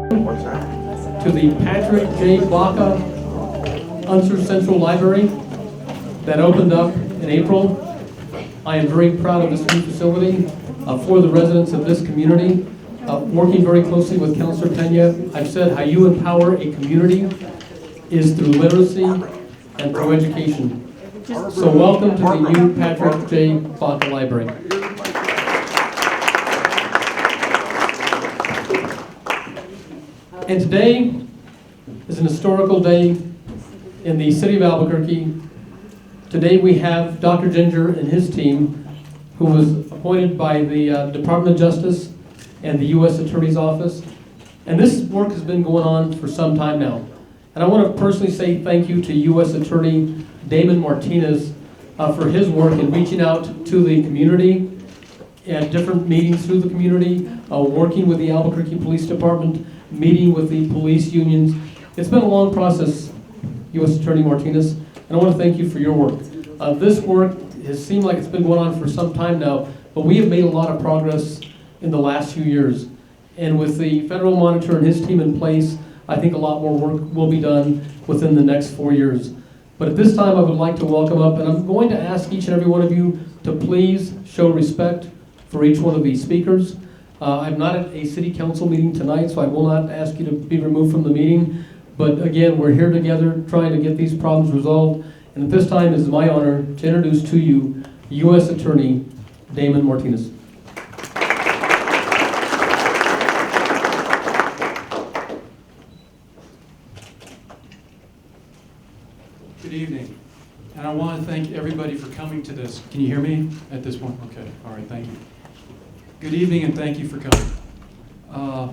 to the Patrick J. Baca Unser Central Library that opened up in April. I am very proud of this new facility for the residents of this community. Working very closely with Councilor Pena, I've said how you empower a community is through literacy and through education. So welcome to the new Patrick J. Baca Library. And today is an historical day in the city of Albuquerque. Today we have Dr. Ginger and his team, who was appointed by the Department of Justice and the U.S. Attorney's Office. And this work has been going on for some time now. And I want to personally say thank you to U.S. Attorney Damon Martinez for his work in reaching out to the community at different meetings through the community, working with the Albuquerque Police Department, meeting with the police unions. It's been a long process, U.S. Attorney Martinez, and I want to thank you for your work. This work has seemed like it's been going on for some time now, but we have made a lot of progress in the last few years. And with the federal monitor and his team in place, I think a lot more work will be done within the next 4 years. But at this time, I would like to welcome up, and I'm going to ask each and every one of you to please show respect for each one of these speakers. I'm not at a city council meeting tonight, so I will not ask you to be removed from the meeting. But again, we're here together trying to get these problems resolved. And at this time, it is my honor to introduce to you U.S. Attorney Damon Martinez. Good evening. And I want to thank everybody for coming to this. Can you hear me at this point? Okay. All right. Thank you. Good evening, and thank you for coming.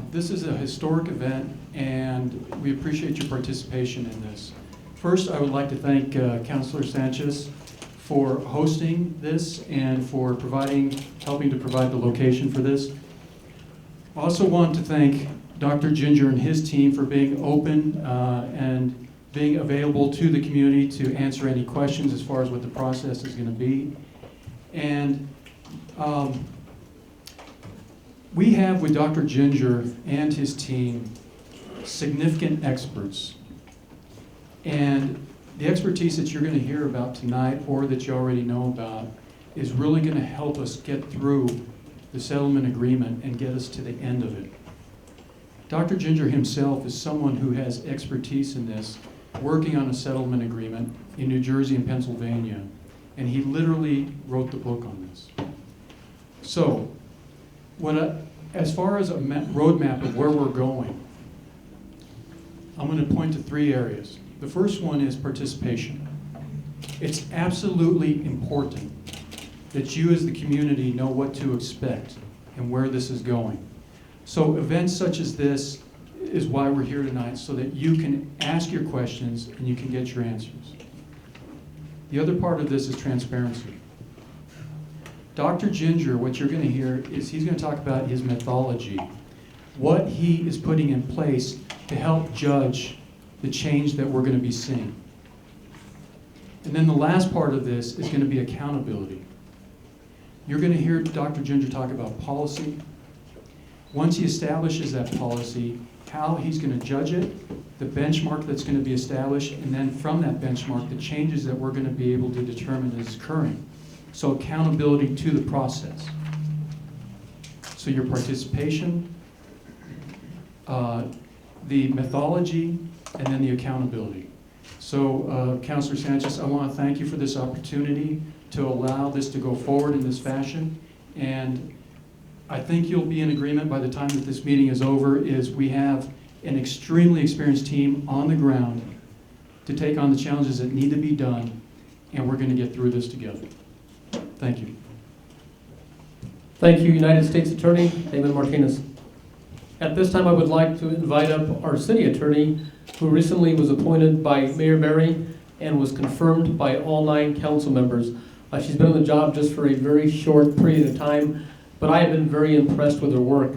This is a historic event, and we appreciate your participation in this. First, I would like to thank Councilor Sanchez for hosting this and for helping to provide the location for this. I also want to thank Dr. Ginger and his team for being open and being available to the community to answer any questions as far as what the process is going to be. And we have with Dr. Ginger and his team significant experts. And the expertise that you're going to hear about tonight, or that you already know about, is really going to help us get through the settlement agreement and get us to the end of it. Dr. Ginger himself is someone who has expertise in this, working on a settlement agreement in New Jersey and Pennsylvania. And he literally wrote the book on this. So, as far as a roadmap of where we're going, I'm going to point to 3 areas. The first one is participation. It's absolutely important that you as the community know what to expect and where this is going. So events such as this is why we're here tonight, so that you can ask your questions and you can get your answers. The other part of this is transparency. Dr. Ginger, what you're going to hear is he's going to talk about his methodology, what he is putting in place to help judge the change that we're going to be seeing. And then the last part of this is going to be accountability. You're going to hear Dr. Ginger talk about policy. Once he establishes that policy, how he's going to judge it, the benchmark that's going to be established, and then from that benchmark, the changes that we're going to be able to determine is occurring. So accountability to the process. So your participation, the methodology, and then the accountability. So Councilor Sanchez, I want to thank you for this opportunity to allow this to go forward in this fashion. And I think you'll be in agreement by the time that this meeting is over, is we have an extremely experienced team on the ground to take on the challenges that need to be done, and we're going to get through this together. Thank you. Thank you, United States Attorney Damon Martinez. At this time, I would like to invite up our city attorney, who recently was appointed by Mayor Berry and was confirmed by all 9 council members. She's been on the job just for a very short period of time, but I have been very impressed with her work.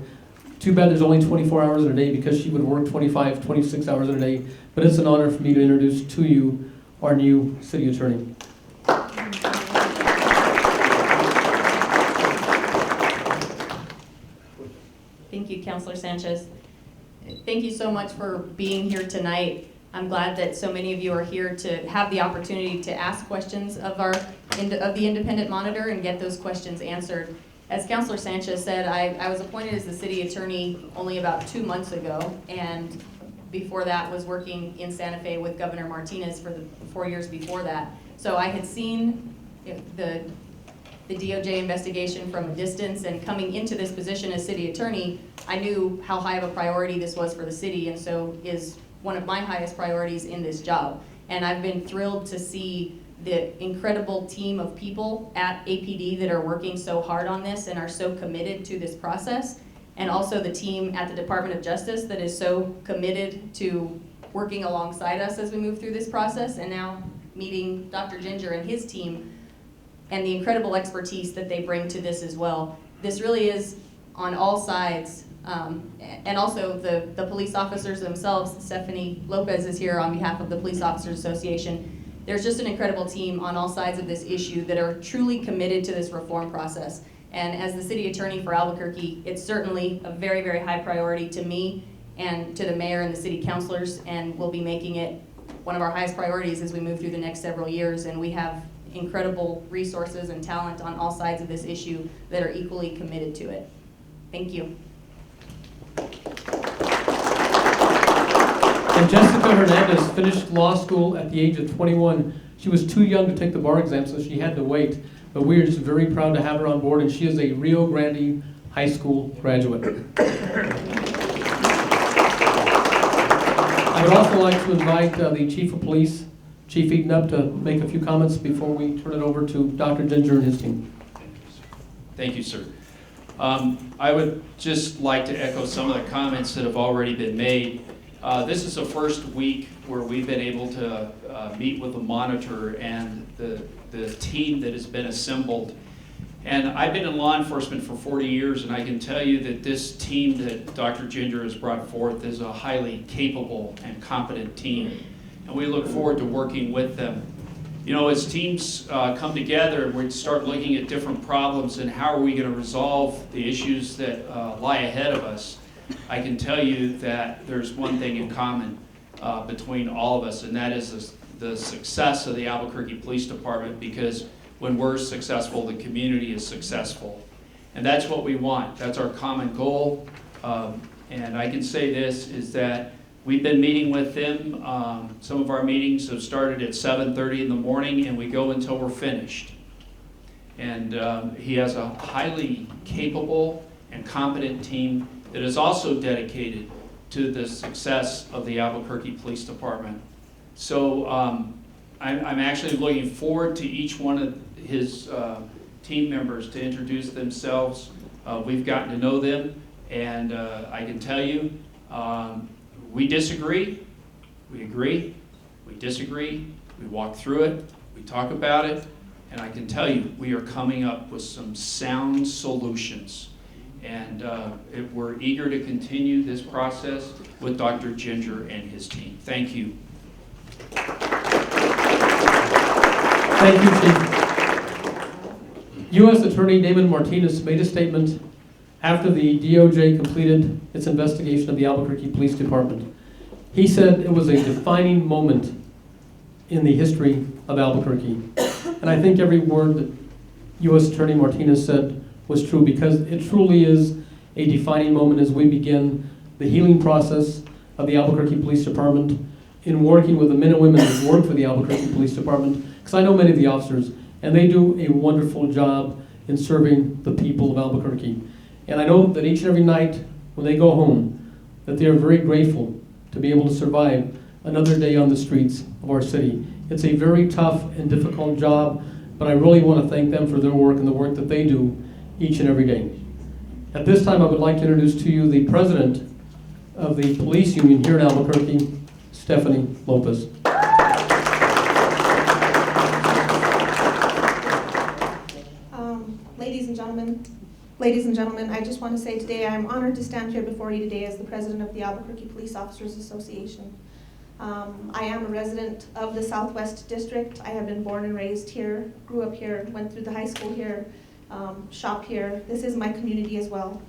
Too bad there's only 24 hours in a day, because she would work 25, 26 hours in a day, but it's an honor for me to introduce to you our new city attorney. Thank you, Councilor Sanchez. thank you so much for being here tonight. I'm glad that so many of you are here to have the opportunity to ask questions of the independent monitor and get those questions answered. As Councilor Sanchez said, I was appointed as the city attorney only about 2 months ago, and before that was working in Santa Fe with Governor Martinez for the 4 years before that. So I had seen the DOJ investigation from a distance, and coming into this position as city attorney, I knew how high of a priority this was for the city, and so is one of my highest priorities in this job. And I've been thrilled to see the incredible team of people at APD that are working so hard on this and are so committed to this process, and also the team at the Department of Justice that is so committed to working alongside us as we move through this process, and now meeting Dr. Ginger and his team and the incredible expertise that they bring to this as well. This really is on all sides, and also the police officers themselves. Stephanie Lopez is here on behalf of the Police Officers Association. There's just an incredible team on all sides of this issue that are truly committed to this reform process. And as the city attorney for Albuquerque, it's certainly a very, very high priority to me and to the mayor and the city councilors, and we'll be making it one of our highest priorities as we move through the next several years. And we have incredible resources and talent on all sides of this issue that are equally committed to it. Thank you. And Jessica Hernandez finished law school at the age of 21. She was too young to take the bar exam, so she had to wait. But we are just very proud to have her on board, and she is a Rio Grande High School graduate. I would also like to invite the Chief of Police, Chief Eaton, up to make a few comments before we turn it over to Dr. Ginger and his team. Thank you, sir. I would just like to echo some of the comments that have already been made. This is the first week where we've been able to meet with the monitor and the team that has been assembled. And I've been in law enforcement for 40 years, and I can tell you that this team that Dr. Ginger has brought forth is a highly capable and competent team. And we look forward to working with them. You know, as teams come together, we start looking at different problems and how are we going to resolve the issues that lie ahead of us. I can tell you that there's one thing in common between all of us, and that is the success of the Albuquerque Police Department, because when we're successful, the community is successful. And that's what we want. That's our common goal. And I can say this, is that we've been meeting with them. Some of our meetings have started at 7:30 in the morning, and we go until we're finished. And he has a highly capable and competent team that is also dedicated to the success of the Albuquerque Police Department. So I'm actually looking forward to each one of his team members to introduce themselves. We've gotten to know them, and I can tell you, we disagree, we agree, we disagree, we walk through it, we talk about it, and I can tell you, we are coming up with some sound solutions. And we're eager to continue this process with Dr. Ginger and his team. Thank you. Thank you, Chief. U.S. Attorney Damon Martinez made a statement after the DOJ completed its investigation of the Albuquerque Police Department. He said it was a defining moment in the history of Albuquerque. And I think every word that U.S. Attorney Martinez said was true, because it truly is a defining moment as we begin the healing process of the Albuquerque Police Department in working with the men and women that work for the Albuquerque Police Department, because I know many of the officers, and they do a wonderful job in serving the people of Albuquerque. And I know that each and every night when they go home, that they are very grateful to be able to survive another day on the streets of our city. It's a very tough and difficult job, but I really want to thank them for their work and the work that they do each and every day. At this time, I would like to introduce to you the president of the police union here in Albuquerque, Stephanie Lopez. Ladies and gentlemen, I just want to say today I'm honored to stand here before you today as the president of the Albuquerque Police Officers Association. I am a resident of the Southwest District. I have been born and raised here, grew up here, went through the high school here, shop here. This is my community as well.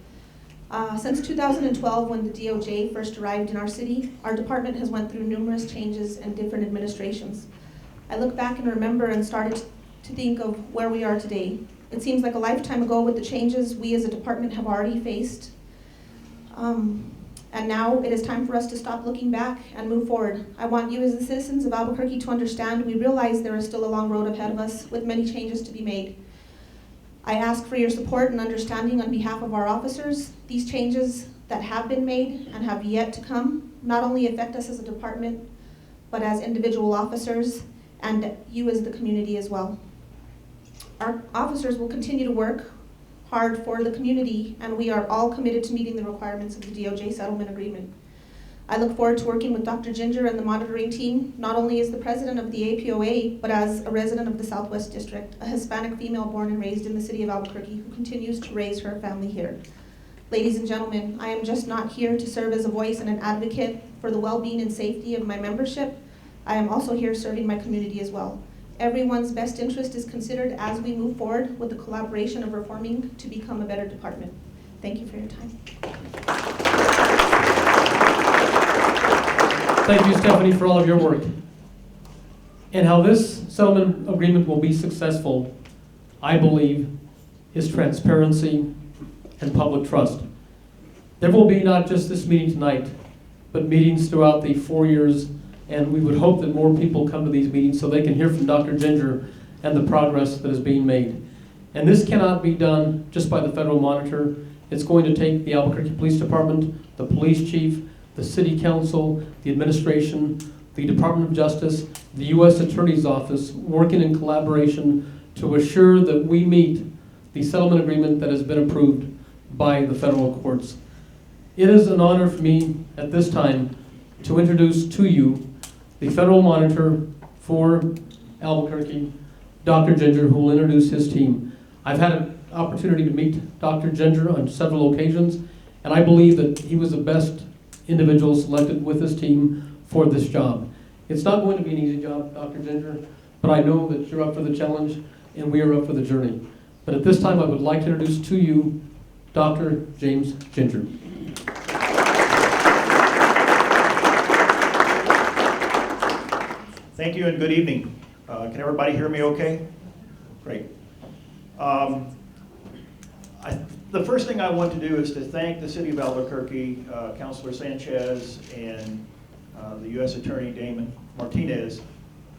Since 2012, when the DOJ first arrived in our city, our department has went through numerous changes and different administrations. I look back and remember and started to think of where we are today. It seems like a lifetime ago with the changes we as a department have already faced. And now it is time for us to stop looking back and move forward. I want you as the citizens of Albuquerque to understand we realize there is still a long road ahead of us with many changes to be made. I ask for your support and understanding on behalf of our officers. These changes that have been made and have yet to come not only affect us as a department, but as individual officers and you as the community as well. Our officers will continue to work hard for the community, and we are all committed to meeting the requirements of the DOJ settlement agreement. I look forward to working with Dr. Ginger and the monitoring team, not only as the president of the APOA, but as a resident of the Southwest District, a Hispanic female born and raised in the city of Albuquerque who continues to raise her family here. Ladies and gentlemen, I am just not here to serve as a voice and an advocate for the well-being and safety of my membership. I am also here serving my community as well. Everyone's best interest is considered as we move forward with the collaboration of reforming to become a better department. Thank you for your time. Thank you, Stephanie, for all of your work. And how this settlement agreement will be successful, I believe, is transparency and public trust. There will be not just this meeting tonight, but meetings throughout the 4 years, and we would hope that more people come to these meetings so they can hear from Dr. Ginger and the progress that is being made. And this cannot be done just by the federal monitor. It's going to take the Albuquerque Police Department, the police chief, the city council, the administration, the Department of Justice, the U.S. Attorney's Office, working in collaboration to assure that we meet the settlement agreement that has been approved by the federal courts. It is an honor for me at this time to introduce to you the federal monitor for Albuquerque, Dr. Ginger, who will introduce his team. I've had an opportunity to meet Dr. Ginger on several occasions, and I believe that he was the best individual selected with his team for this job. It's not going to be an easy job, Dr. Ginger, but I know that you're up for the challenge and we are up for the journey. But at this time, I would like to introduce to you Dr. James Ginger. Thank you and good evening. Can everybody hear me okay? Great. The first thing I want to do is to thank the City of Albuquerque, Councilor Sanchez, and the U.S. Attorney Damon Martinez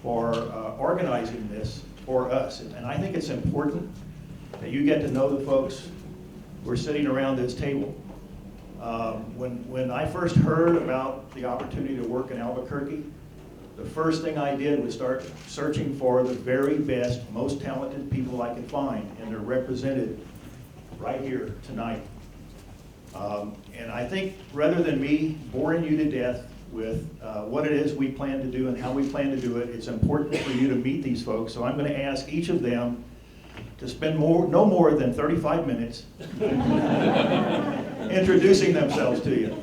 for organizing this for us. And I think it's important that you get to know the folks who are sitting around this table. When I first heard about the opportunity to work in Albuquerque, the first thing I did was start searching for the very best, most talented people I could find, and they're represented right here tonight. And I think rather than me boring you to death with what it is we plan to do and how we plan to do it, it's important for you to meet these folks. So I'm going to ask each of them to spend no more than 35 minutes introducing themselves to you.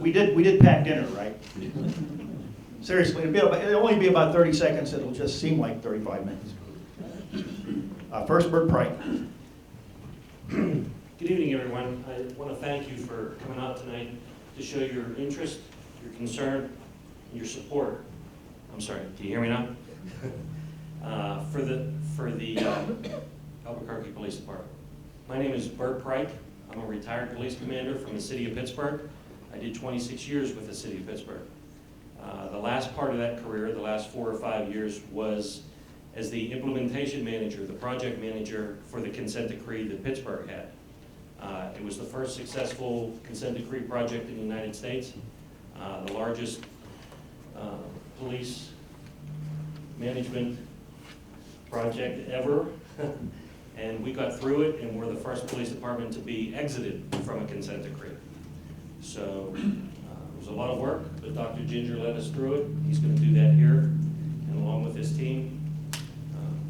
We did pack dinner, right? Seriously, it'll only be about 30 seconds. It'll just seem like 35 minutes. First, Bert Price. Good evening, everyone. I want to thank you for coming out tonight to show your interest, your concern, and your support. I'm sorry, can you hear me now? For the Albuquerque Police Department. My name is Bert Pryke. I'm a retired police commander from the city of Pittsburgh. I did 26 years with the city of Pittsburgh. The last part of that career, the last 4 or 5 years, was as the implementation manager, the project manager for the consent decree that Pittsburgh had. It was the first successful consent decree project in the United States, the largest police management project ever. And we got through it, and we're the first police department to be exited from a consent decree. So it was a lot of work, but Dr. Ginger led us through it. He's going to do that here, and along with his team,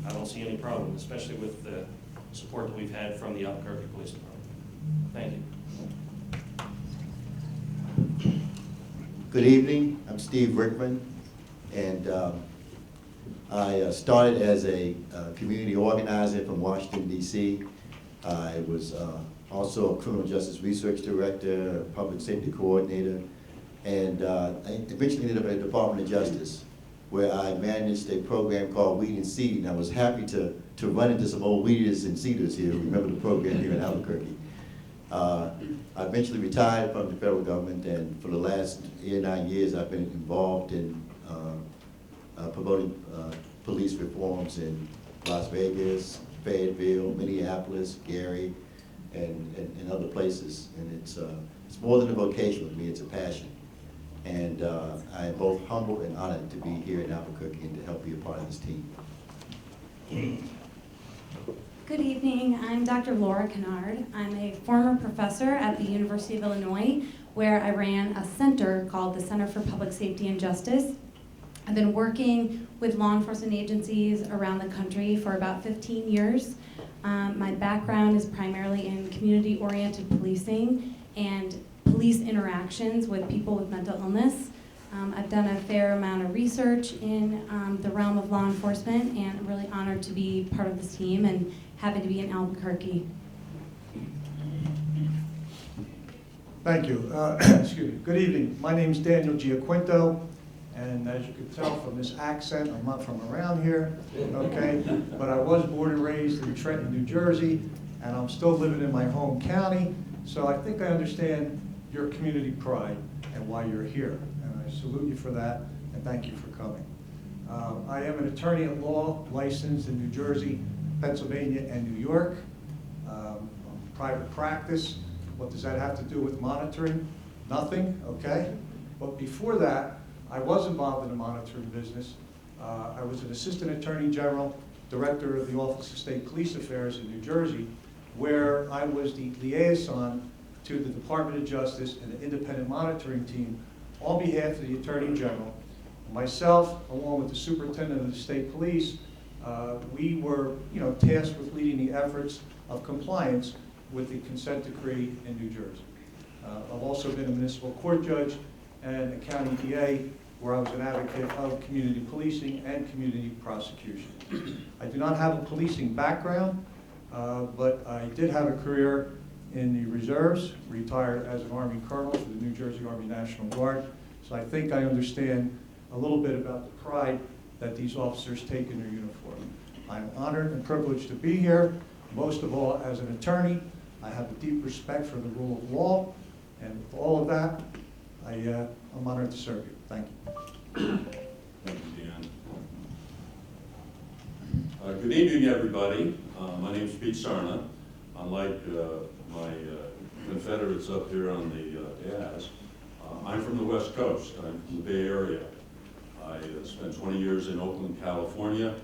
I don't see any problem, especially with the support that we've had from the Albuquerque Police Department. Thank you. Good evening. I'm Steve Rickman, and I started as a community organizer from Washington, D.C. I was also a criminal justice research director, a public safety coordinator, and I eventually ended up at the Department of Justice, where I managed a program called Weed and Seed, and I was happy to run into some old weeders and seeders here who remember the program here in Albuquerque. I eventually retired from the federal government, and for the last 9 years I've been involved in promoting police reforms in Las Vegas, Fayetteville, Minneapolis, Gary, and other places. And it's more than a vocation with me, it's a passion. And I am both humbled and honored to be here in Albuquerque and to help be a part of this team. Good evening, I'm Dr. Laura Kennard. I'm a former professor at the University of Illinois, where I ran a center called the Center for Public Safety and Justice. I've been working with law enforcement agencies around the country for about 15 years. My background is primarily in community-oriented policing and police interactions with people with mental illness. I've done a fair amount of research in the realm of law enforcement, and I'm really honored to be part of this team and happy to be in Albuquerque. Thank you. Excuse me. Good evening. My name is Daniel Giaquinto, and as you can tell from this accent, I'm not from around here, okay? But I was born and raised in Trenton, New Jersey, and I'm still living in my home county, so I think I understand your community pride and why you're here. And I salute you for that, and thank you for coming. I am an attorney at law, licensed in New Jersey, Pennsylvania, and New York. Private practice. What does that have to do with monitoring? Nothing, okay? But before that, I was involved in the monitoring business. I was an assistant attorney general, director of the Office of State Police Affairs in New Jersey, where I was the liaison to the Department of Justice and the independent monitoring team on behalf of the Attorney General. Myself, along with the superintendent of the state police, we were tasked with leading the efforts of compliance with the consent decree in New Jersey. I've also been a municipal court judge and a county DA, where I was an advocate of community policing and community prosecution. I do not have a policing background, but I did have a career in the reserves, retired as an Army colonel for the New Jersey Army National Guard. So I think I understand a little bit about the pride that these officers take in their uniform. I'm honored and privileged to be here. Most of all, as an attorney, I have a deep respect for the rule of law, and with all of that, I'm honored to serve you. Thank you. Thank you, Dan. Good evening, everybody. My name is Pete Sarna. Unlike my confederates up here on the dais, I'm from the West Coast. I'm from the Bay Area. I spent 20 years in Oakland, California,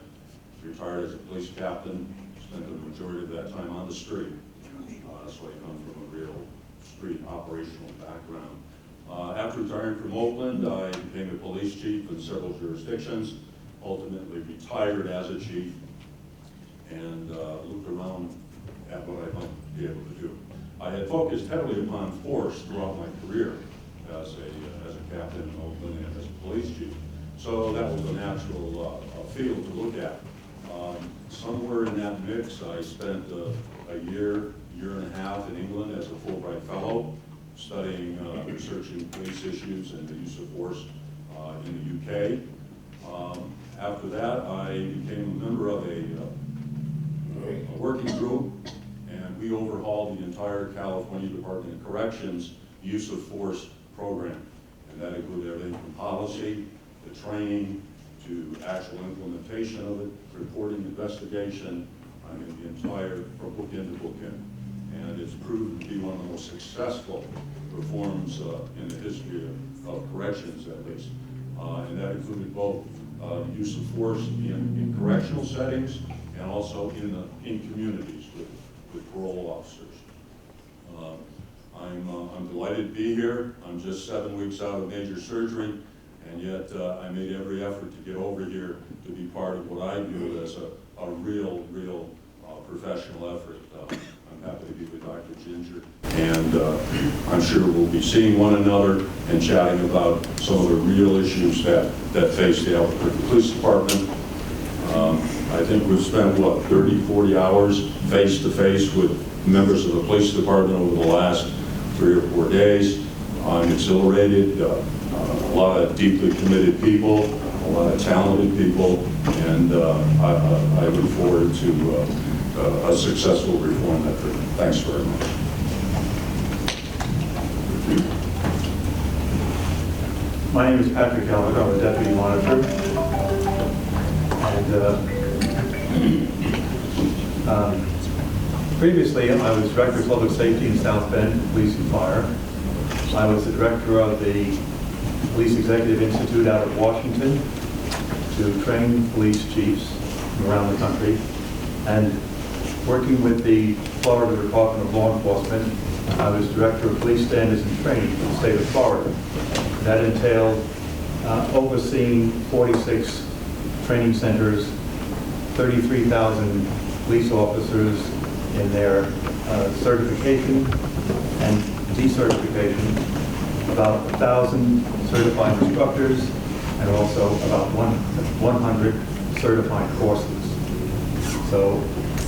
retired as a police captain, spent the majority of that time on the street. So I come from a real street operational background. After retiring from Oakland, I became a police chief in several jurisdictions, ultimately retired as a chief, and looked around at what I might be able to do. I had focused heavily upon force throughout my career as a captain in Oakland and as a police chief. So that was a natural field to look at. Somewhere in that mix, I spent a year and a half in England as a Fulbright Fellow, studying, researching police issues and the use of force in the UK. After that, I became a member of a working group, and we overhauled the entire California Department of Corrections use of force program. And that included everything from policy, to training, to actual implementation of it, reporting, investigation, I mean the entire, from book end to book end. And it's proven to be one of the most successful reforms in the history of corrections, at least. And that included both the use of force in correctional settings and also in communities with parole officers. I'm delighted to be here. I'm just 7 weeks out of major surgery, and yet I made every effort to get over here to be part of what I view as a real professional effort. I'm happy to be with Dr. Ginger, and I'm sure we'll be seeing one another and chatting about some of the real issues that face the Albuquerque Police Department. I think we've spent, what, 30, 40 hours face-to-face with members of the police department over the last 3 or 4 days. I'm exhilarated, a lot of deeply committed people, a lot of talented people, and I look forward to a successful reform effort. Thanks very much. My name is Patrick Albert. I'm a deputy monitor. And previously, I was director of public safety in South Bend, police and fire. I was the director of the Police Executive Institute out of Washington to train police chiefs from around the country. And working with the Florida Department of Law Enforcement, I was director of police standards and training for the state of Florida. That entailed overseeing 46 training centers, 33,000 police officers in their certification and decertification, about 1,000 certified instructors, and also about 100 certified courses. So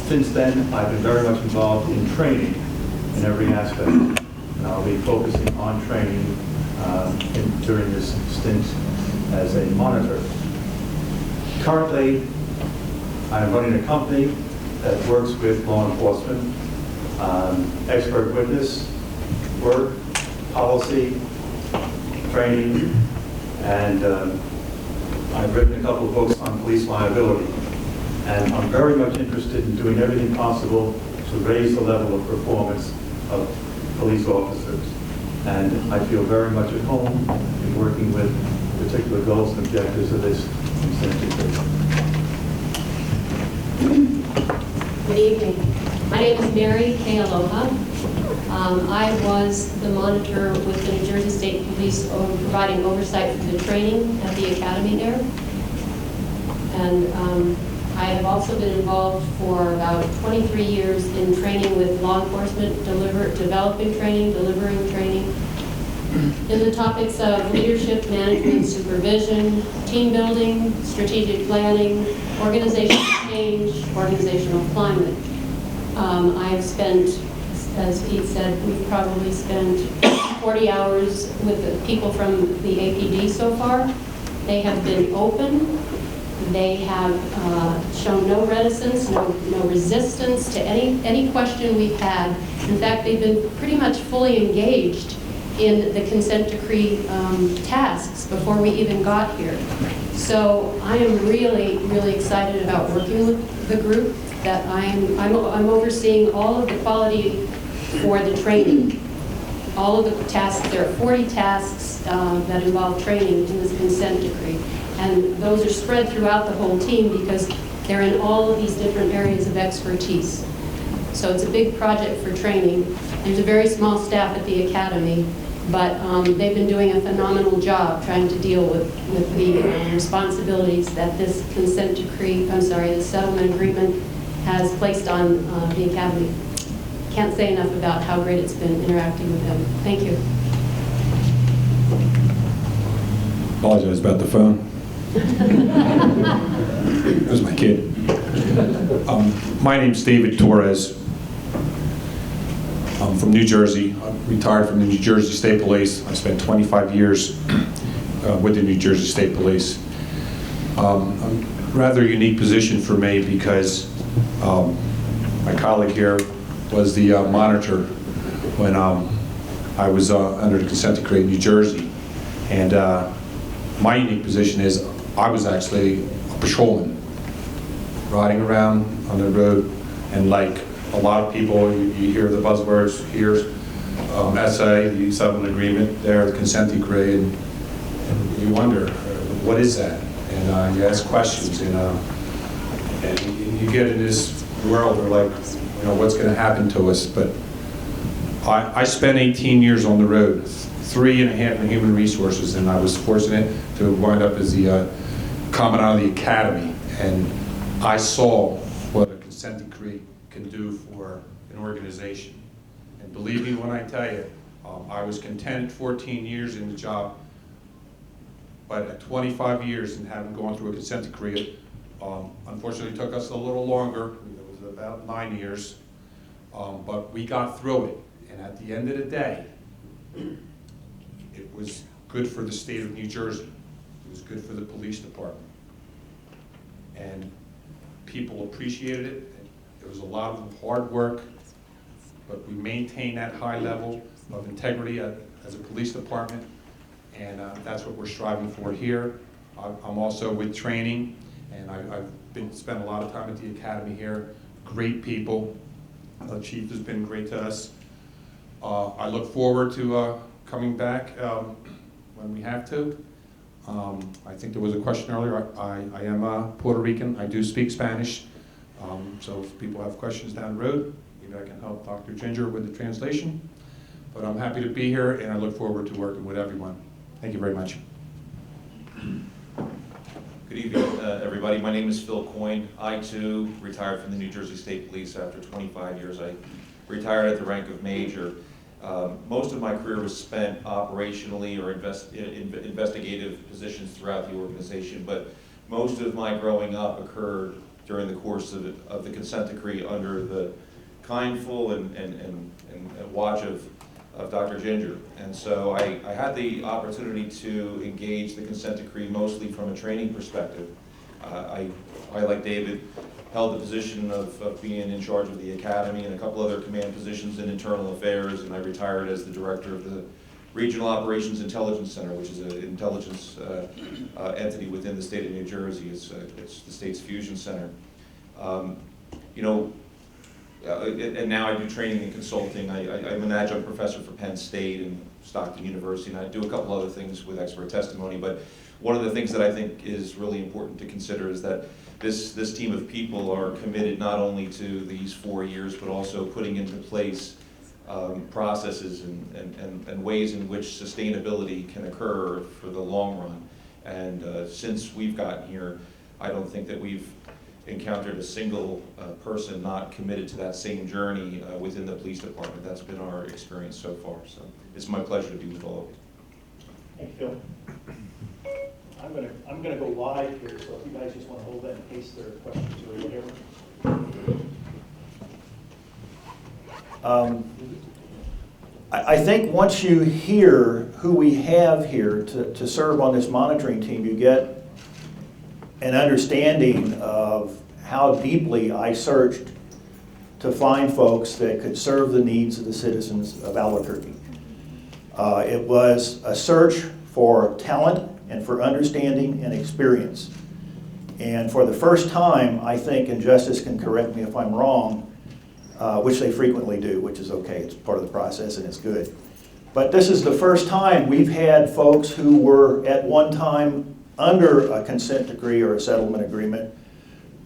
since then, I've been very much involved in training in every aspect, and I'll be focusing on training during this stint as a monitor. Currently, I'm running a company that works with law enforcement, expert witness work, policy, training, and I've written a couple of books on police liability. And I'm very much interested in doing everything possible to raise the level of performance of police officers. And I feel very much at home in working with particular goals and objectives of this consent decree. Good evening. My name is Mary K. Aloha. I was the monitor with the New Jersey State Police providing oversight for the training at the academy there. And I have also been involved for about 23 years in training with law enforcement, developing training, delivering training, in the topics of leadership, management, supervision, team building, strategic planning, organizational change, organizational climate. I've spent, as Pete said, we've probably spent 40 hours with the people from the APD so far. They have been open. They have shown no reticence, no resistance to any question we've had. In fact, they've been pretty much fully engaged in the consent decree tasks before we even got here. So I am really, really excited about working with the group. That I'm overseeing all of the quality for the training, all of the tasks. There are 40 tasks that involve training in this consent decree. And those are spread throughout the whole team because they're in all of these different areas of expertise. So it's a big project for training. There's a very small staff at the academy, but they've been doing a phenomenal job trying to deal with the responsibilities that this consent decree, the settlement agreement has placed on the academy. Can't say enough about how great it's been interacting with them. Thank you. Apologize about the phone. It was my kid. My name's David Torres. I'm from New Jersey. I'm retired from the New Jersey State Police. I spent 25 years with the New Jersey State Police. A rather unique position for me because my colleague here was the monitor when I was under the consent decree in New Jersey. And my unique position is I was actually a patrolman, riding around on the road, and like a lot of people, you hear the buzzwords, here's SA, the settlement agreement, there, the consent decree, and you wonder, what is that? And you ask questions, and you get in this world where like, what's going to happen to us? But I spent 18 years on the road, 3.5 in human resources, and I was fortunate to wind up as the commandant of the academy, and I saw what a consent decree can do for an organization. And believe me when I tell you, I was content at 14 years in the job, but at 25 years and having gone through a consent decree, Unfortunately, it took us a little longer. It was about 9 years, but we got through it. And at the end of the day, it was good for the state of New Jersey. It was good for the police department. And people appreciated it. It was a lot of hard work, but we maintained that high level of integrity as a police department, and that's what we're striving for here. I'm also with training, and I've spent a lot of time at the academy here. Great people. The chief has been great to us. I look forward to coming back when we have to. I think there was a question earlier. I am Puerto Rican. I do speak Spanish. So if people have questions down the road, maybe I can help Dr. Ginger with the translation. But I'm happy to be here, and I look forward to working with everyone. Thank you very much. Good evening, everybody. My name is Phil Coyne. I, too, retired from the New Jersey State Police after 25 years. I retired at the rank of major. Most of my career was spent operationally or investigative positions throughout the organization, but most of my growing up occurred during the course of the consent decree under the kindful and watch of Dr. Ginger. And so I had the opportunity to engage the consent decree mostly from a training perspective. I, like David, held the position of being in charge of the academy and a couple other command positions in internal affairs, and I retired as the director of the Regional Operations Intelligence Center, which is an intelligence entity within the state of New Jersey. It's the state's fusion center. You know, and now I do training and consulting. I'm an adjunct professor for Penn State and Stockton University, and I do a couple other things with expert testimony. But one of the things that I think is really important to consider is that this team of people are committed not only to these 4 years, but also putting into place processes and ways in which sustainability can occur for the long run. And since we've gotten here, I don't think that we've encountered a single person not committed to that same journey within the police department. That's been our experience so far. So it's my pleasure to be with all of you. Thank you, Phil. I'm gonna go live here, so if you guys just want to hold that in case there are questions or whatever. I think once you hear who we have here to serve on this monitoring team, you get an understanding of how deeply I searched to find folks that could serve the needs of the citizens of Albuquerque. It was a search for talent and for understanding and experience. And for the first time, I think, and Justice can correct me if I'm wrong, which they frequently do, which is okay, it's part of the process and it's good. But this is the first time we've had folks who were at one time under a consent decree or a settlement agreement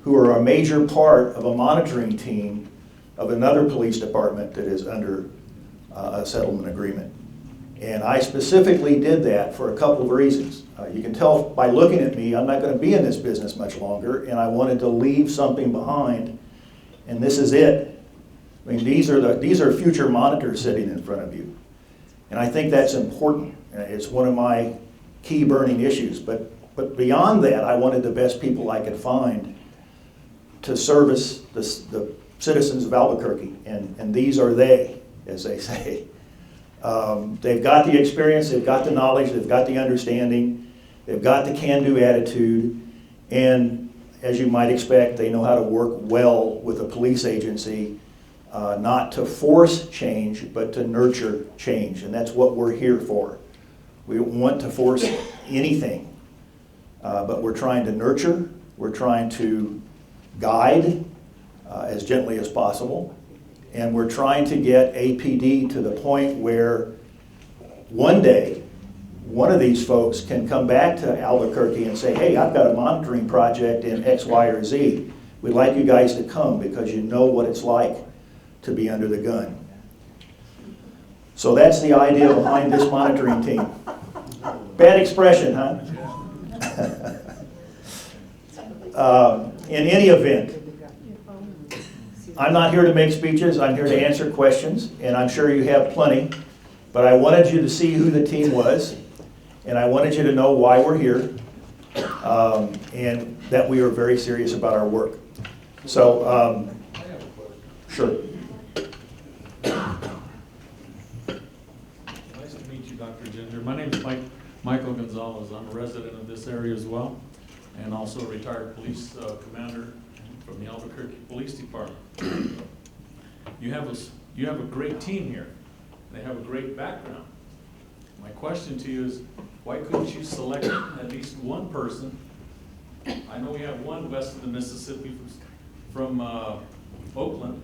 who are a major part of a monitoring team of another police department that is under a settlement agreement. And I specifically did that for a couple of reasons. You can tell by looking at me, I'm not going to be in this business much longer, and I wanted to leave something behind, and this is it. I mean, these are future monitors sitting in front of you. And I think that's important. It's one of my key burning issues. But beyond that, I wanted the best people I could find to service the citizens of Albuquerque, and these are they, as they say. They've got the experience, they've got the knowledge, they've got the understanding, they've got the can-do attitude, and as you might expect, they know how to work well with a police agency, not to force change, but to nurture change, and that's what we're here for. We don't want to force anything, but we're trying to nurture, we're trying to guide as gently as possible, and we're trying to get APD to the point where one day, one of these folks can come back to Albuquerque and say, hey, I've got a monitoring project in X, Y, or Z. We'd like you guys to come because you know what it's like to be under the gun. So that's the idea behind this monitoring team. Bad expression, huh? In any event, I'm not here to make speeches, I'm here to answer questions, and I'm sure you have plenty, but I wanted you to see who the team was, and I wanted you to know why we're here. And that we are very serious about our work. So, I have a question. sure. Nice to meet you, Dr. Ginger. My name is Michael Gonzalez. I'm a resident of this area as well, and also a retired police commander from the Albuquerque Police Department. You have a great team here. They have a great background. My question to you is, why couldn't you select at least one person? I know we have one west of the Mississippi from Oakland,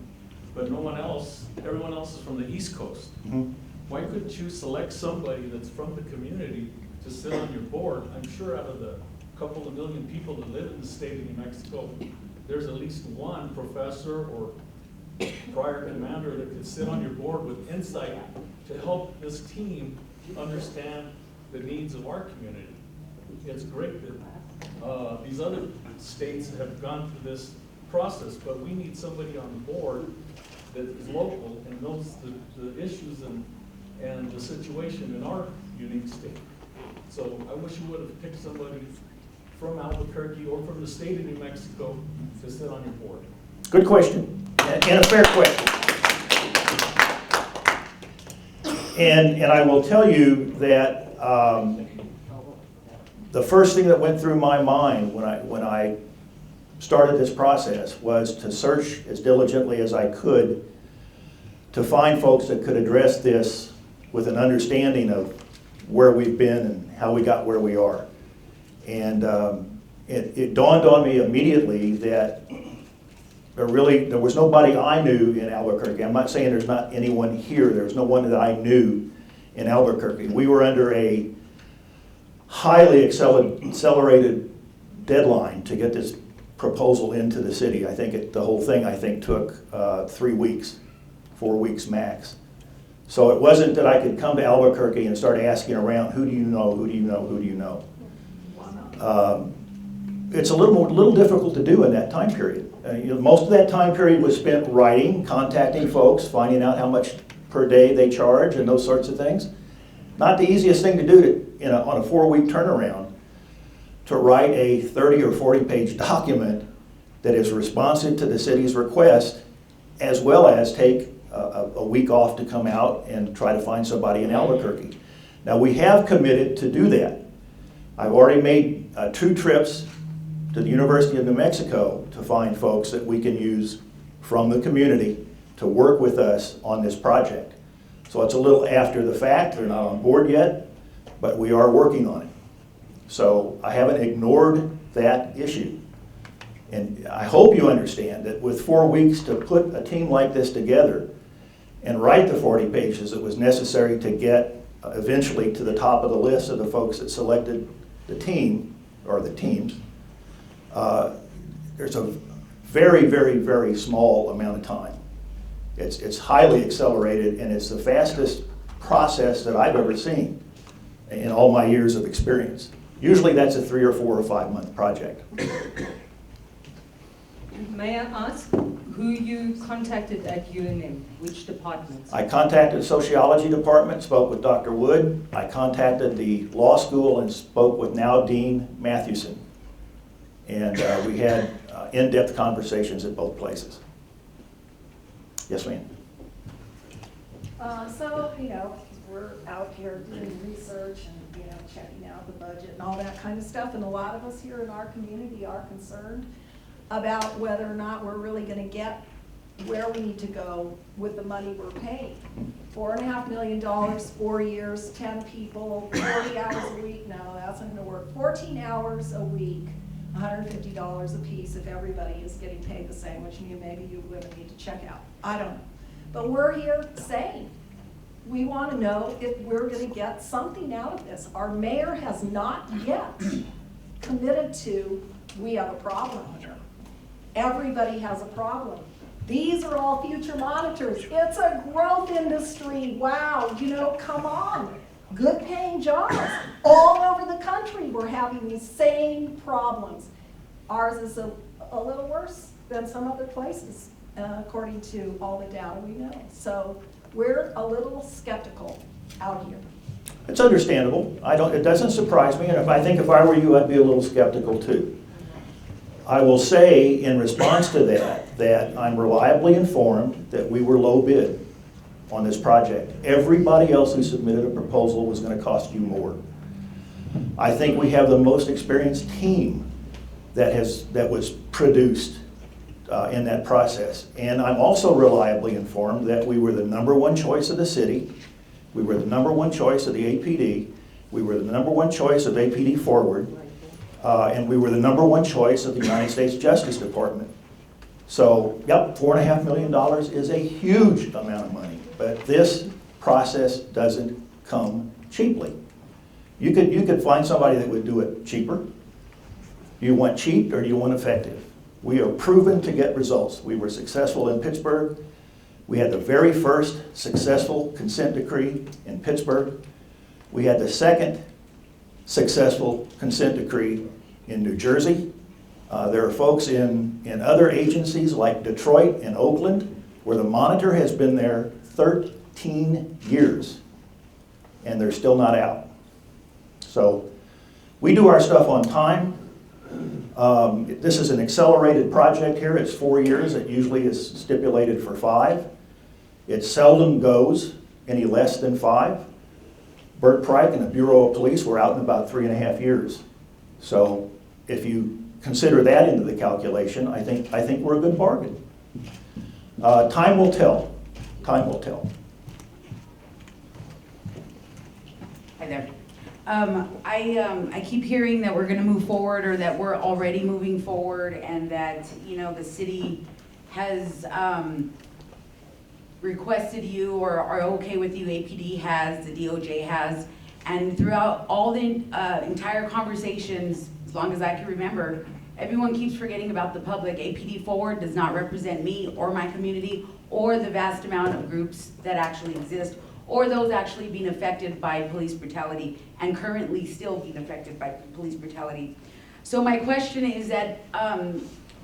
but no one else, everyone else is from the East Coast. Mm-hmm. Why couldn't you select somebody that's from the community to sit on your board? I'm sure out of the couple of million people that live in the state of New Mexico, there's at least one professor or prior commander that could sit on your board with insight to help this team understand the needs of our community. It's great that these other states have gone through this process, but we need somebody on the board that is local and knows the issues and the situation in our unique state. So I wish you would have picked somebody from Albuquerque or from the state of New Mexico to sit on your board. Good question, and a fair question. And I will tell you that the first thing that went through my mind when I started this process was to search as diligently as I could to find folks that could address this with an understanding of where we've been and how we got where we are. And it dawned on me immediately that there was nobody I knew in Albuquerque. I'm not saying there's not anyone here. There's no one that I knew in Albuquerque. We were under a highly accelerated deadline to get this proposal into the city. I think the whole thing, took 3 weeks, 4 weeks max. So it wasn't that I could come to Albuquerque and start asking around, who do you know, who do you know, who do you know? It's a little difficult to do in that time period. Most of that time period was spent writing, contacting folks, finding out how much per day they charge and those sorts of things. Not the easiest thing to do on a 4-week turnaround, to write a 30 or 40-page document that is responsive to the city's request, as well as take a week off to come out and try to find somebody in Albuquerque. Now, we have committed to do that. I've already made 2 trips to the University of New Mexico to find folks that we can use from the community to work with us on this project. So it's a little after the fact, they're not on board yet, but we are working on it. So I haven't ignored that issue. And I hope you understand that with 4 weeks to put a team like this together and write the 40 pages that was necessary to get eventually to the top of the list of the folks that selected the team, or the teams, there's a very, very, very small amount of time. It's highly accelerated, and it's the fastest process that I've ever seen in all my years of experience. Usually that's a 3 or 4 or 5 month project. May I ask who you contacted at UNM? Which departments? I contacted the sociology department, spoke with Dr. Wood. I contacted the law school and spoke with now Dean Mathewson. And we had in-depth conversations at both places. Yes, ma'am. So, we're out here doing research and, checking out the budget and all that kind of stuff. And a lot of us here in our community are concerned about whether or not we're really going to get where we need to go with the money we're paying. $4.5 million, 4 years, 10 people, 40 hours a week. No, that's not going to work. 14 hours a week, $150 a piece if everybody is getting paid the same, which maybe you women need to check out. I don't know. But we're here saying we want to know if we're going to get something out of this. Our mayor has not yet committed to, we have a problem here. Everybody has a problem. These are all future monitors. It's a growth industry. Wow, come on. Good paying jobs. All over the country we're having these same problems. Ours is a little worse than some other places, according to all the data we know. So we're a little skeptical out here. It's understandable. It doesn't surprise me, and if I were you, I'd be a little skeptical too. I will say in response to that I'm reliably informed that we were low bid on this project. Everybody else who submitted a proposal was going to cost you more. I think we have the most experienced team that was produced in that process. And I'm also reliably informed that we were the #1 choice of the city, we were the #1 choice of the APD, we were the #1 choice of APD Forward, and we were the #1 choice of the United States Justice Department. So, yep, $4.5 million is a huge amount of money, but this process doesn't come cheaply. You could find somebody that would do it cheaper. Do you want cheap or do you want effective? We are proven to get results. We were successful in Pittsburgh. We had the very first successful consent decree in Pittsburgh. We had the second successful consent decree in New Jersey. There are folks in other agencies like Detroit and Oakland where the monitor has been there 13 years and they're still not out. So we do our stuff on time. This is an accelerated project here. It's 4 years. It usually is stipulated for 5. It seldom goes any less than 5. Bert Pryke and the Bureau of Police were out in about 3.5 years. So if you consider that into the calculation, I think we're a good bargain. Time will tell. Time will tell. Hi there. I keep hearing that we're going to move forward, or that we're already moving forward, and that, you know, the city has requested you or are okay with you. APD has, the DOJ has, and throughout all the entire conversations, as long as I can remember, everyone keeps forgetting about the public. APD Forward does not represent me or my community or the vast amount of groups that actually exist, or those actually being affected by police brutality and currently still being affected by police brutality. So my question is that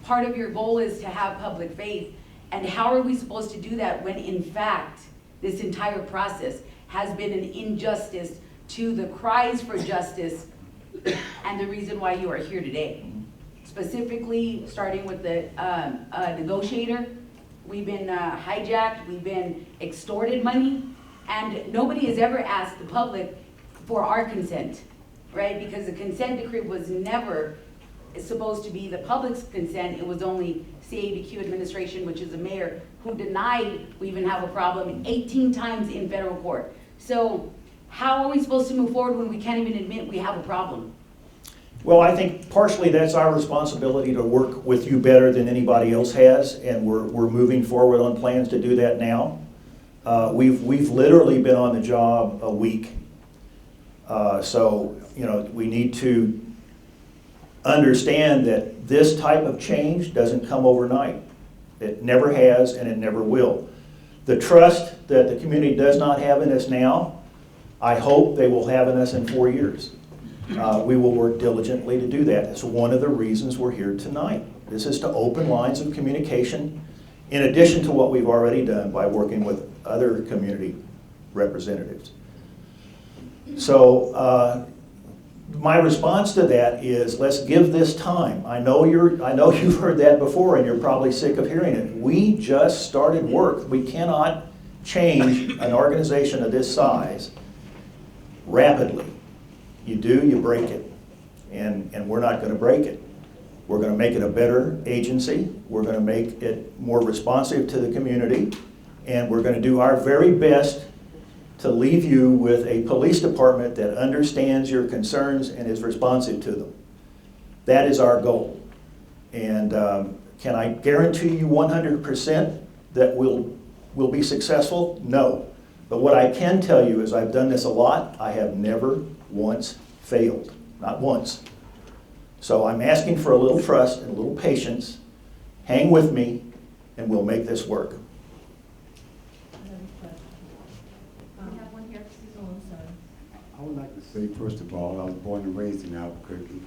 part of your goal is to have public faith, and how are we supposed to do that when in fact this entire process has been an injustice to the cries for justice and the reason why you are here today? Specifically, starting with the negotiator, we've been hijacked, we've been extorted money, and nobody has ever asked the public for our consent, right? Because the consent decree was never supposed to be the public's consent. It was only CABQ administration, which is the mayor, who denied we even have a problem 18 times in federal court. So how are we supposed to move forward when we can't even admit we have a problem? Well, I think partially that's our responsibility to work with you better than anybody else has, and we're moving forward on plans to do that now. We've literally been on the job a week. So, you know, we need to understand that this type of change doesn't come overnight. It never has, and it never will. The trust that the community does not have in us now, I hope they will have in us in 4 years. We will work diligently to do that. It's one of the reasons we're here tonight. This is to open lines of communication, in addition to what we've already done by working with other community representatives. So my response to that is, let's give this time. I know you've heard that before, and you're probably sick of hearing it. We just started work. We cannot change an organization of this size rapidly. You do, you break it, and we're not going to break it. We're going to make it a better agency. We're going to make it more responsive to the community, and we're going to do our very best to leave you with a police department that understands your concerns and is responsive to them. That is our goal. And can I guarantee you 100% that we'll be successful? No. But what I can tell you is I've done this a lot. I have never once failed, not once. So I'm asking for a little trust and a little patience. Hang with me, and we'll make this work. I would like to say, first of all, I was born and raised in Albuquerque.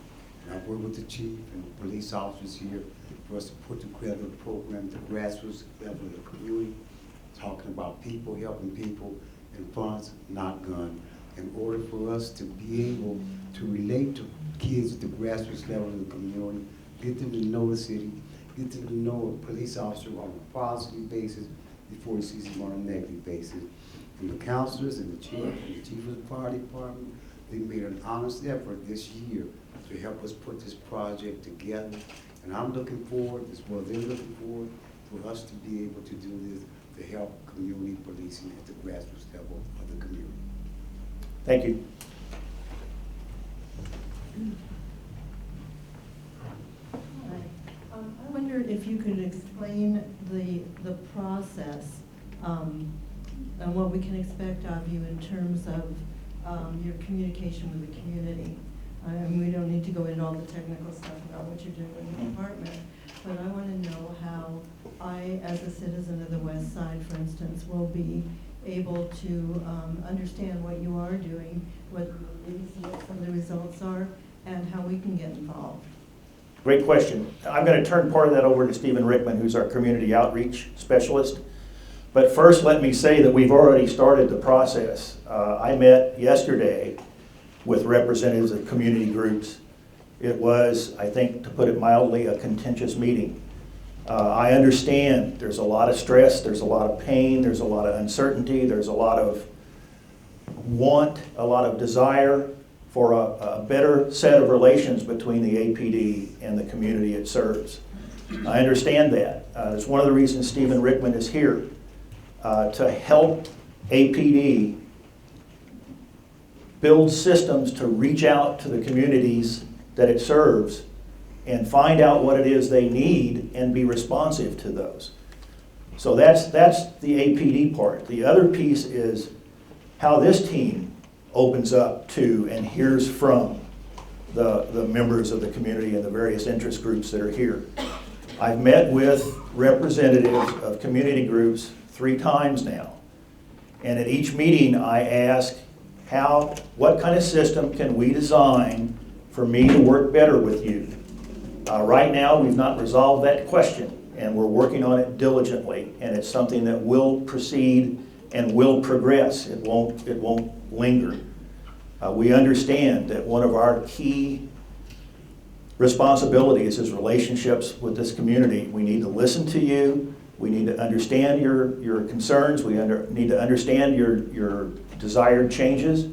And I work with the chief and police officers here for us to put together a program at the grassroots level of the community, talking about people, helping people, and funds, not guns. In order for us to be able to relate to kids at the grassroots level of the community, get them to know the city, get them to know a police officer on a positive basis before he sees him on a negative basis. And the counselors and the chief of the fire department, they made an honest effort this year to help us put this project together. And I'm looking forward, as well they're looking forward, for us to be able to do this to help community policing at the grassroots level of the community. Thank you. I wondered if you could explain the process and what we can expect of you in terms of your communication with the community. And we don't need to go into all the technical stuff about what you're doing in the department, but I want to know how I, as a citizen of the West Side, for instance, will be able to understand what you are doing, what some of the results are, and how we can get involved. Great question. I'm going to turn part of that over to Stephen Rickman, who's our community outreach specialist. But first, let me say that we've already started the process. I met yesterday with representatives of community groups. It was, I think, to put it mildly, a contentious meeting. I understand there's a lot of stress, there's a lot of pain, there's a lot of uncertainty, there's a lot of want, a lot of desire for a better set of relations between the APD and the community it serves. I understand that. It's one of the reasons Stephen Rickman is here, to help APD build systems to reach out to the communities that it serves and find out what it is they need and be responsive to those. So that's the APD part. The other piece is how this team opens up to and hears from the members of the community and the various interest groups that are here. I've met with representatives of community groups 3 times now. And at each meeting I ask, what kind of system can we design for me to work better with you? Right now, we've not resolved that question, and we're working on it diligently, and it's something that will proceed and will progress. It won't linger. We understand that one of our key responsibilities is relationships with this community. We need to listen to you. We need to understand your concerns. We need to understand your desired changes.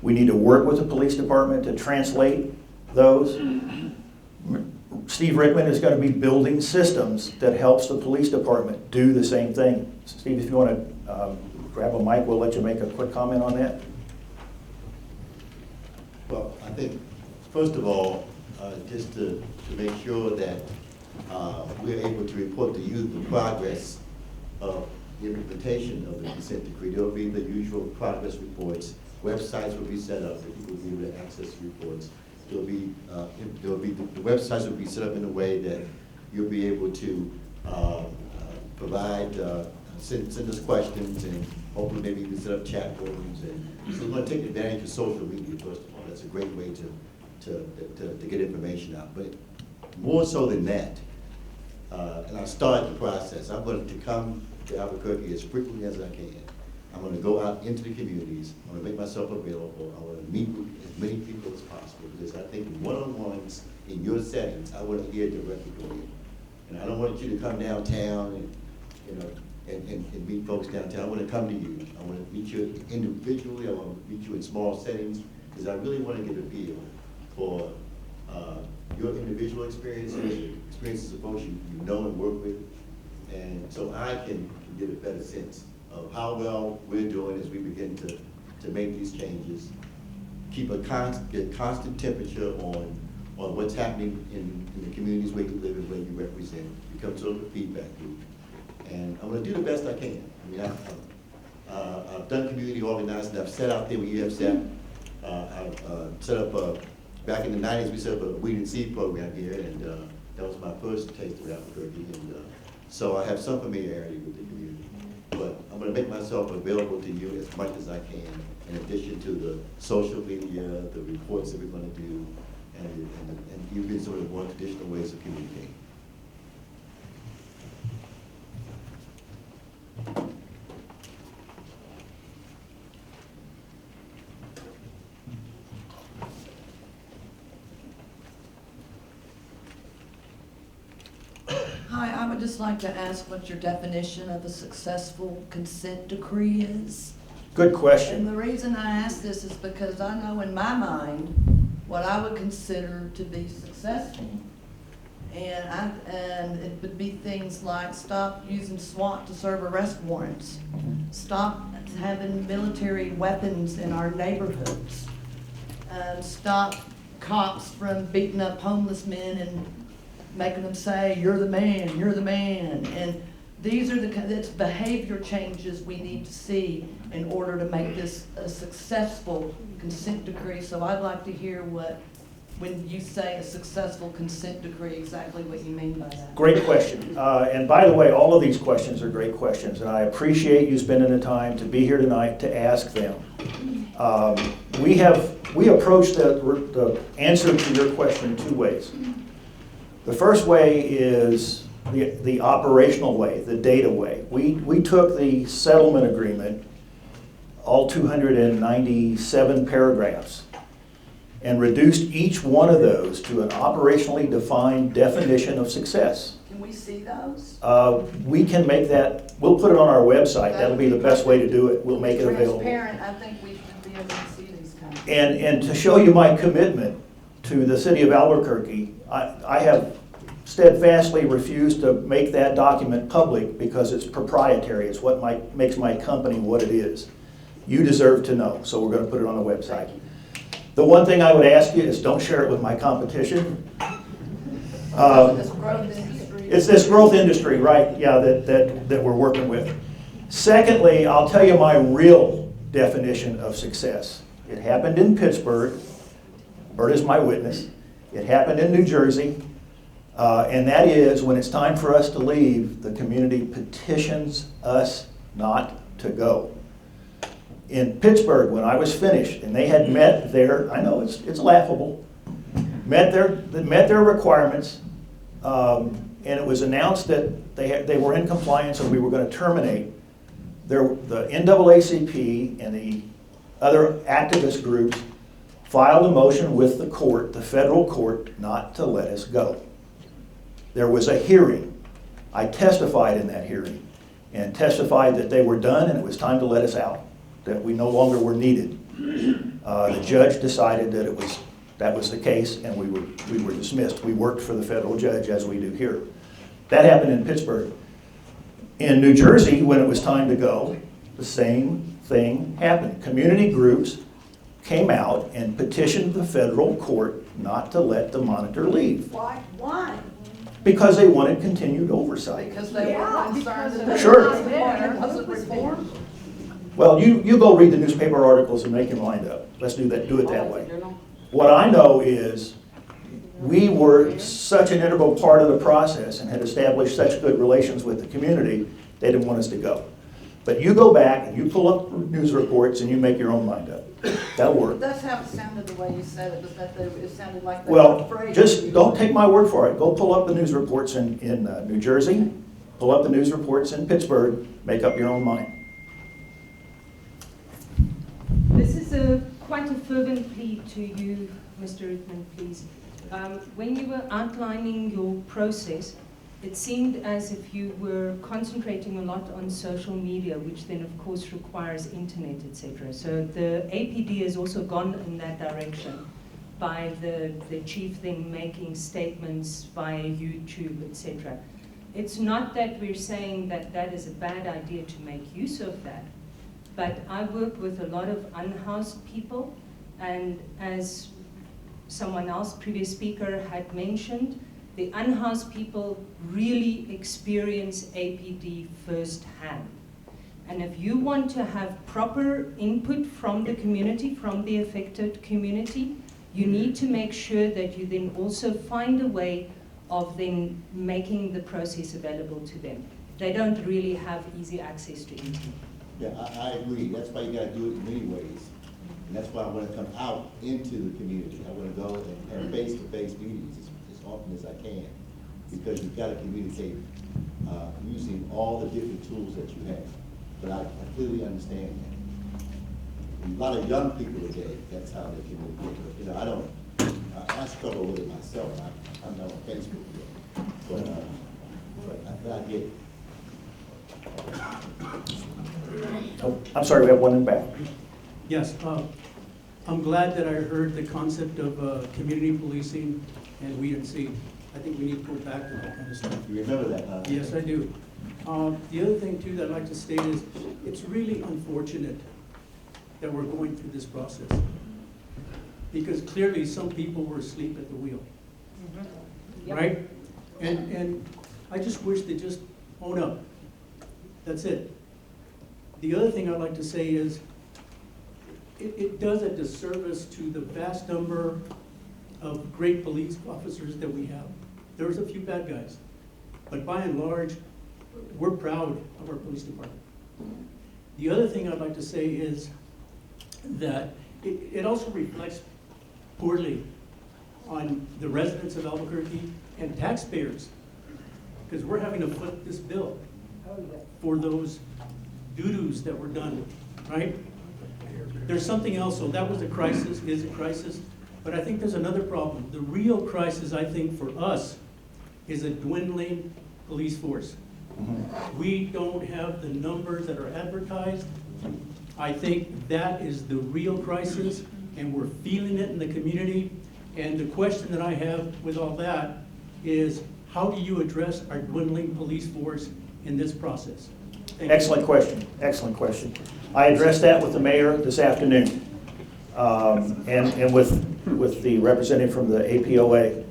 We need to work with the police department to translate those. Steve Rickman is going to be building systems that helps the police department do the same thing. Steve, if you want to grab a mic, we'll let you make a quick comment on that. Well, I think, first of all, just to make sure that we're able to report to you the progress of the implementation of the consent decree. There will be the usual progress reports. Websites will be set up that people will be able to access reports. The websites will be set up in a way that you'll be able to provide, send us questions, and hopefully maybe you can set up chat rooms. And so we're going to take advantage of social media, first of all. That's a great way to get information out. But more so than that, and I'll start the process, I'm going to come to Albuquerque as frequently as I can. I'm going to go out into the communities. I'm going to make myself available. I want to meet with as many people as possible, because I think one-on-ones in your settings, I want to hear directly from you. And I don't want you to come downtown and meet folks downtown. I want to come to you. I want to meet you individually. I want to meet you in small settings, because I really want to get a feel for your individual experiences, experiences of folks you know and work with, and so I can get a better sense of how well we're doing as we begin to make these changes. Keep a constant temperature on what's happening in the communities where you live and where you represent. Become sort of a feedback loop. And I'm going to do the best I can. I mean, I've done community organizing. I've sat out there where you have sat. I've set up, back in the 90s, we set up a weed and seed program here, and that was my first taste of Albuquerque. And so I have some familiarity with the community. But I'm going to make myself available to you as much as I can, in addition to the social media, the reports that we're going to do, and even sort of more traditional ways of communicating. would just like to ask what your definition of a successful consent decree is. Good question. And the reason I ask this is because I know in my mind what I would consider to be successful. And it would be things like stop using SWAT to serve arrest warrants, stop having military weapons in our neighborhoods, stop cops from beating up homeless men and making them say, "You're the man, you're the man." And these are it's behavior changes we need to see in order to make this a successful consent decree. So I'd like to hear when you say a successful consent decree, exactly what you mean by that. Great question. And by the way, all of these questions are great questions, and I appreciate you spending the time to be here tonight to ask them. We approach the answer to your question two ways. The first way is the operational way, the data way. We took the settlement agreement, all 297 paragraphs, and reduced each one of those to an operationally defined definition of success. Can we see those? We can make that, we'll put it on our website. That'll be the best way to do it. We'll make it available. Transparent, I think we should be able to see these kinds of And to show you my commitment to the city of Albuquerque, I have steadfastly refused to make that document public because it's proprietary. It's what makes my company what it is. You deserve to know, so we're going to put it on the website. The one thing I would ask you is don't share it with my competition. It's this growth industry, right? Yeah, that we're working with. Secondly, I'll tell you my real definition of success. It happened in Pittsburgh. Bert is my witness. It happened in New Jersey. And that is when it's time for us to leave, the community petitions us not to go. In Pittsburgh, when I was finished, and they had met their, I know it's laughable, met their requirements, and it was announced that they were in compliance and we were going to terminate. The NAACP and the other activist groups filed a motion with the court, the federal court, not to let us go. There was a hearing. I testified in that hearing and testified that they were done and it was time to let us out, that we no longer were needed. The judge decided that was the case and we were dismissed. We worked for the federal judge as we do here. That happened in Pittsburgh. In New Jersey, when it was time to go, the same thing happened. Community groups came out and petitioned the federal court not to let the monitor leave. Why? Because they wanted continued oversight. Because they were concerned that Sure. wasn't reformed. Well, you go read the newspaper articles and make your mind up. Let's do that. Do it that way. What I know is we were such an integral part of the process and had established such good relations with the community, they didn't want us to go. But you go back and you pull up news reports and you make your own mind up. That'll work. That's how it sounded the way you said it, was that it sounded like they were afraid. Well, just don't take my word for it. Go pull up the news reports in New Jersey, pull up the news reports in Pittsburgh, make up your own mind. This is quite a fervent plea to you, Mr. Rittman, please. When you were outlining your process, it seemed as if you were concentrating a lot on social media, which then of course requires internet, etc. So the APD has also gone in that direction by the chief then making statements via YouTube, etc. It's not that we're saying that that is a bad idea to make use of that, but I work with a lot of unhoused people, and as someone else, previous speaker, had mentioned, the unhoused people really experience APD firsthand. And if you want to have proper input from the community, from the affected community, you need to make sure that you then also find a way of then making the process available to them. They don't really have easy access to internet. Yeah, I agree. That's why you gotta do it in many ways. And that's why I wanna come out into the community. I wanna go and have face-to-face meetings as often as I can, because you've gotta communicate using all the different tools that you have. But I clearly understand that. A lot of young people today, that's how they communicate. You know, I struggle with it myself. I'm not on Facebook yet. But but I get it. Oh, I'm sorry, we have one in the back. Yes, I'm glad that I heard the concept of community policing and weed and seed. I think we need to go back to that kind of stuff. You remember that, huh? Yes, I do. The other thing too that I'd like to state is, it's really unfortunate that we're going through this process. Because clearly some people were asleep at the wheel, right? And I just wish they just own up. That's it. The other thing I'd like to say is, it does a disservice to the vast number of great police officers that we have. There's a few bad guys, but by and large, we're proud of our police department. The other thing I'd like to say is that it also reflects poorly on the residents of Albuquerque and taxpayers, because we're having to foot this bill for those doo-doos that were done, right? There's something else, so that was a crisis, is a crisis, but I think there's another problem. The real crisis, I think, for us is a dwindling police force. We don't have the numbers that are advertised. I think that is the real crisis, and we're feeling it in the community. And the question that I have with all that is, how do you address our dwindling police force in this process? Thank you. Excellent question, excellent question. I addressed that with the mayor this afternoon, and with the representative from the APOA.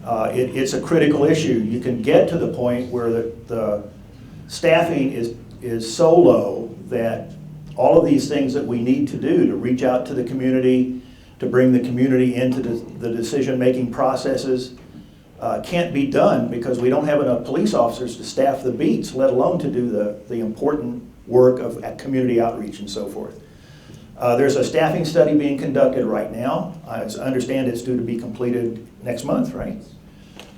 It's a critical issue. You can get to the point where the staffing is so low that all of these things that we need to do to reach out to the community, to bring the community into the decision-making processes, can't be done because we don't have enough police officers to staff the beats, let alone to do the important work of community outreach and so forth. There's a staffing study being conducted right now. I understand it's due to be completed next month, right?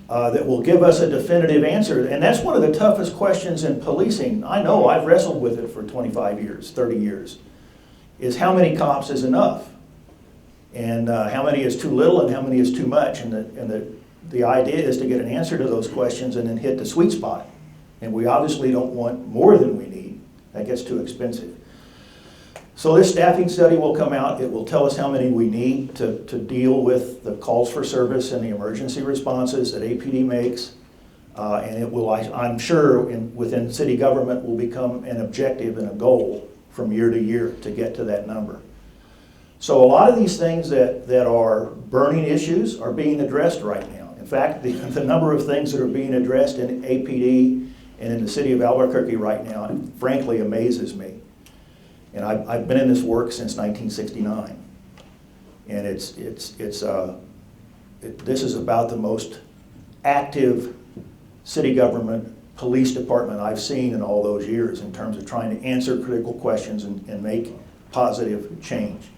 That will give us a definitive answer. And that's one of the toughest questions in policing. I know, I've wrestled with it for 25 years, 30 years, is how many cops is enough? And how many is too little and how many is too much? And the idea is to get an answer to those questions and then hit the sweet spot. And we obviously don't want more than we need. That gets too expensive. So this staffing study will come out. It will tell us how many we need to deal with the calls for service and the emergency responses that APD makes. And it will, I'm sure, within city government will become an objective and a goal from year to year to get to that number. So a lot of these things that are burning issues are being addressed right now. In fact, the number of things that are being addressed in APD and in the city of Albuquerque right now, frankly, amazes me. And I've been in this work since 1969. And this is about the most active city government police department I've seen in all those years in terms of trying to answer critical questions and make positive change.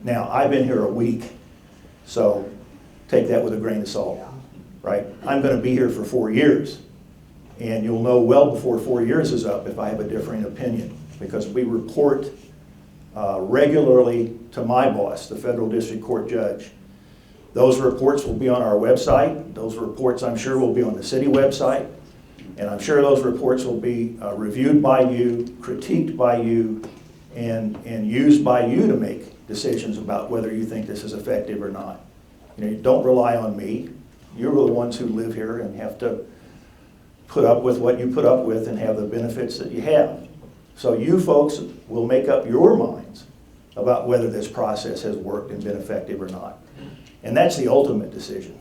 Now, I've been here a week, so take that with a grain of salt, right? I'm going to be here for 4 years, and you'll know well before 4 years is up if I have a differing opinion, because we report regularly to my boss, the federal district court judge. Those reports will be on our website. Those reports, I'm sure, will be on the city website, and I'm sure those reports will be reviewed by you, critiqued by you, and used by you to make decisions about whether you think this is effective or not. You know, don't rely on me. You're the ones who live here and have to put up with what you put up with and have the benefits that you have. So you folks will make up your minds about whether this process has worked and been effective or not. And that's the ultimate decision.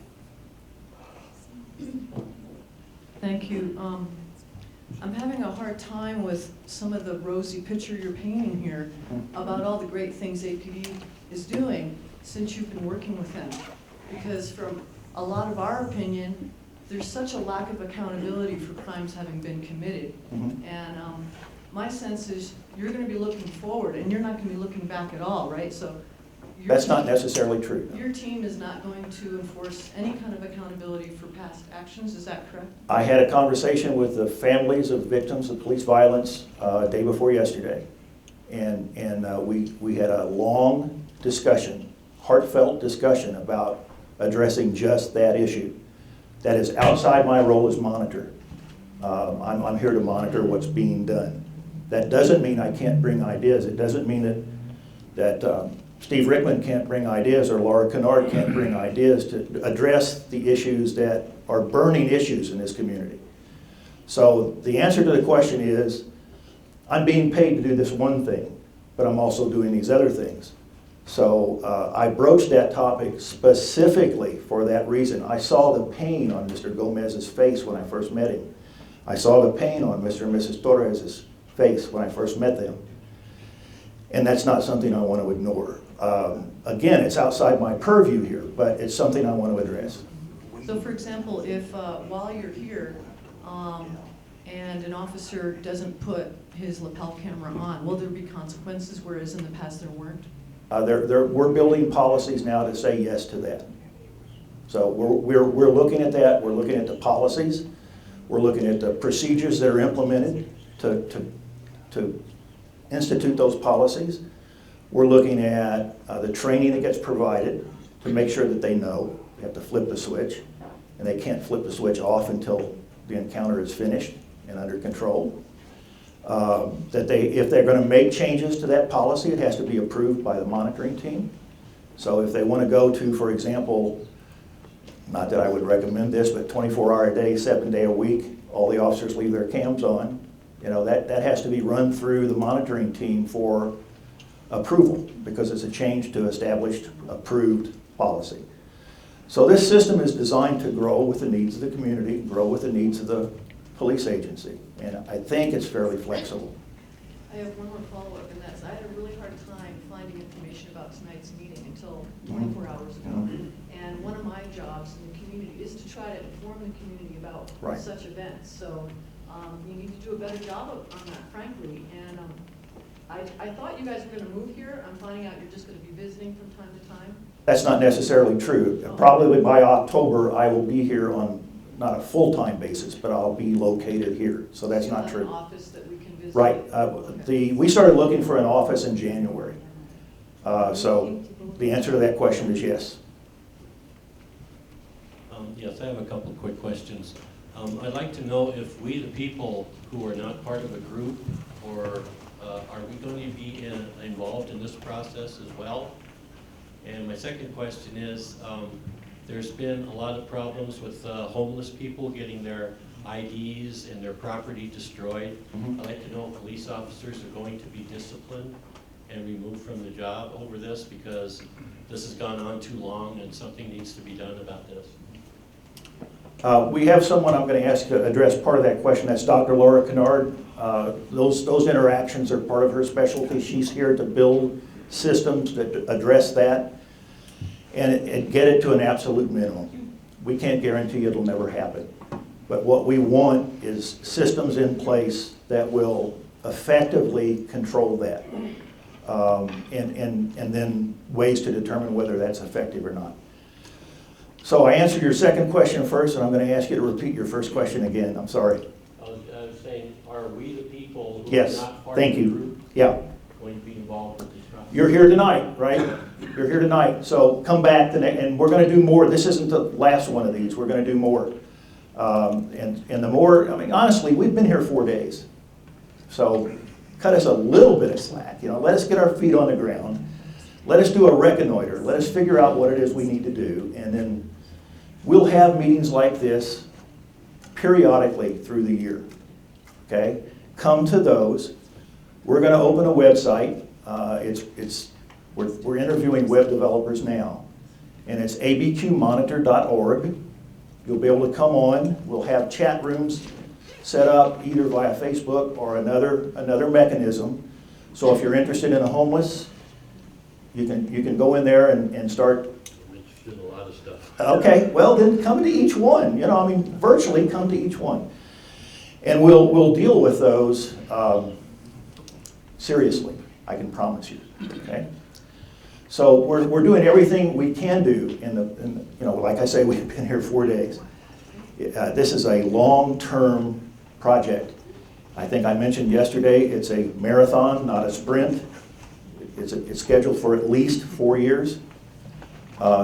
Thank you. I'm having a hard time with some of the rosy picture you're painting here about all the great things APD is doing since you've been working with them. Because from a lot of our opinion, there's such a lack of accountability for crimes having been committed. And my sense is you're going to be looking forward and you're not going to be looking back at all, right? So that's not necessarily true. Your team is not going to enforce any kind of accountability for past actions, is that correct? I had a conversation with the families of victims of police violence day before yesterday. And we had a long discussion, heartfelt discussion about addressing just that issue. That is outside my role as monitor. I'm here to monitor what's being done. That doesn't mean I can't bring ideas. It doesn't mean that Steve Rickman can't bring ideas or Laura Kennard can't bring ideas to address the issues that are burning issues in this community. So the answer to the question is, I'm being paid to do this one thing, but I'm also doing these other things. So I broached that topic specifically for that reason. I saw the pain on Mr. Gomez's face when I first met him. I saw the pain on Mr. and Mrs. Torres's face when I first met them. And that's not something I want to ignore. Again, it's outside my purview here, but it's something I want to address. So for example, if while you're here and an officer doesn't put his lapel camera on, will there be consequences, whereas in the past there weren't? We're building policies now to say yes to that. So we're looking at that. We're looking at the policies. We're looking at the procedures that are implemented to institute those policies. We're looking at the training that gets provided to make sure that they know they have to flip the switch, and they can't flip the switch off until the encounter is finished and under control. If they're going to make changes to that policy, it has to be approved by the monitoring team. So if they want to go to, for example, not that I would recommend this, but 24-hour a day, 7-day a week, all the officers leave their cams on, you know, that has to be run through the monitoring team for approval, because it's a change to established, approved policy. So this system is designed to grow with the needs of the community, grow with the needs of the police agency, and I think it's fairly flexible. I have one more follow-up, and that's, I had a really hard time finding information about tonight's meeting until 24 hours ago. And one of my jobs in the community is to try to inform the community about such events. So you need to do a better job on that, frankly. And I thought you guys were going to move here. I'm finding out you're just going to be visiting from time to time. That's not necessarily true. Probably by October, I will be here on not a full-time basis, but I'll be located here. So that's not true. An office that we can visit? Right. We started looking for an office in January. So the answer to that question is yes. Yes, I have a couple of quick questions. I'd like to know if we, the people who are not part of a group, or are we going to be involved in this process as well? And my second question is, there's been a lot of problems with homeless people getting their IDs and their property destroyed. I'd like to know if police officers are going to be disciplined and removed from the job over this, because this has gone on too long and something needs to be done about this. We have someone I'm going to ask to address part of that question. That's Dr. Laura Kennard. Those interactions are part of her specialty. She's here to build systems that address that and get it to an absolute minimum. We can't guarantee it'll never happen. But what we want is systems in place that will effectively control that, and then ways to determine whether that's effective or not. So I answered your second question first, and I'm going to ask you to repeat your first question again. I'm sorry. I was saying, are we the people who Yes, are not part thank of the you. group Yeah. going to be involved with this process? You're here tonight, right? You're here tonight. So come back, and we're going to do more. This isn't the last one of these. We're going to do more. And the more, I mean, honestly, we've been here 4 days. So cut us a little bit of slack. You know, let us get our feet on the ground. Let us do a reconnoiter. Let us figure out what it is we need to do. And then we'll have meetings like this periodically through the year. Okay? Come to those. We're going to open a website. We're interviewing web developers now. And it's abqmonitor.org. You'll be able to come on. We'll have chat rooms set up either via Facebook or another mechanism. So if you're interested in the homeless, you can go in there and start. I'm interested in a lot of stuff. Okay, well then come to each one. You know, I mean, virtually come to each one, and we'll deal with those seriously. I can promise you. Okay. So we're doing everything we can do you know, like I say, we've been here 4 days. This is a long-term project. I think I mentioned yesterday, it's a marathon, not a sprint. It's scheduled for at least 4 years.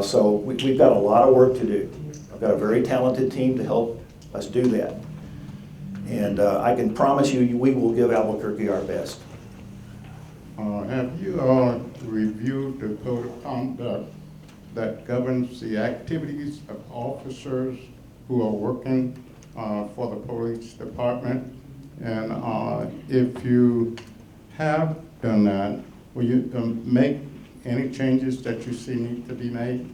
So we've got a lot of work to do. I've got a very talented team to help us do that. And I can promise you, we will give Albuquerque our best. Have you reviewed the code of conduct that governs the activities of officers who are working for the police department? And if you have done that, will you make any changes that you see need to be made?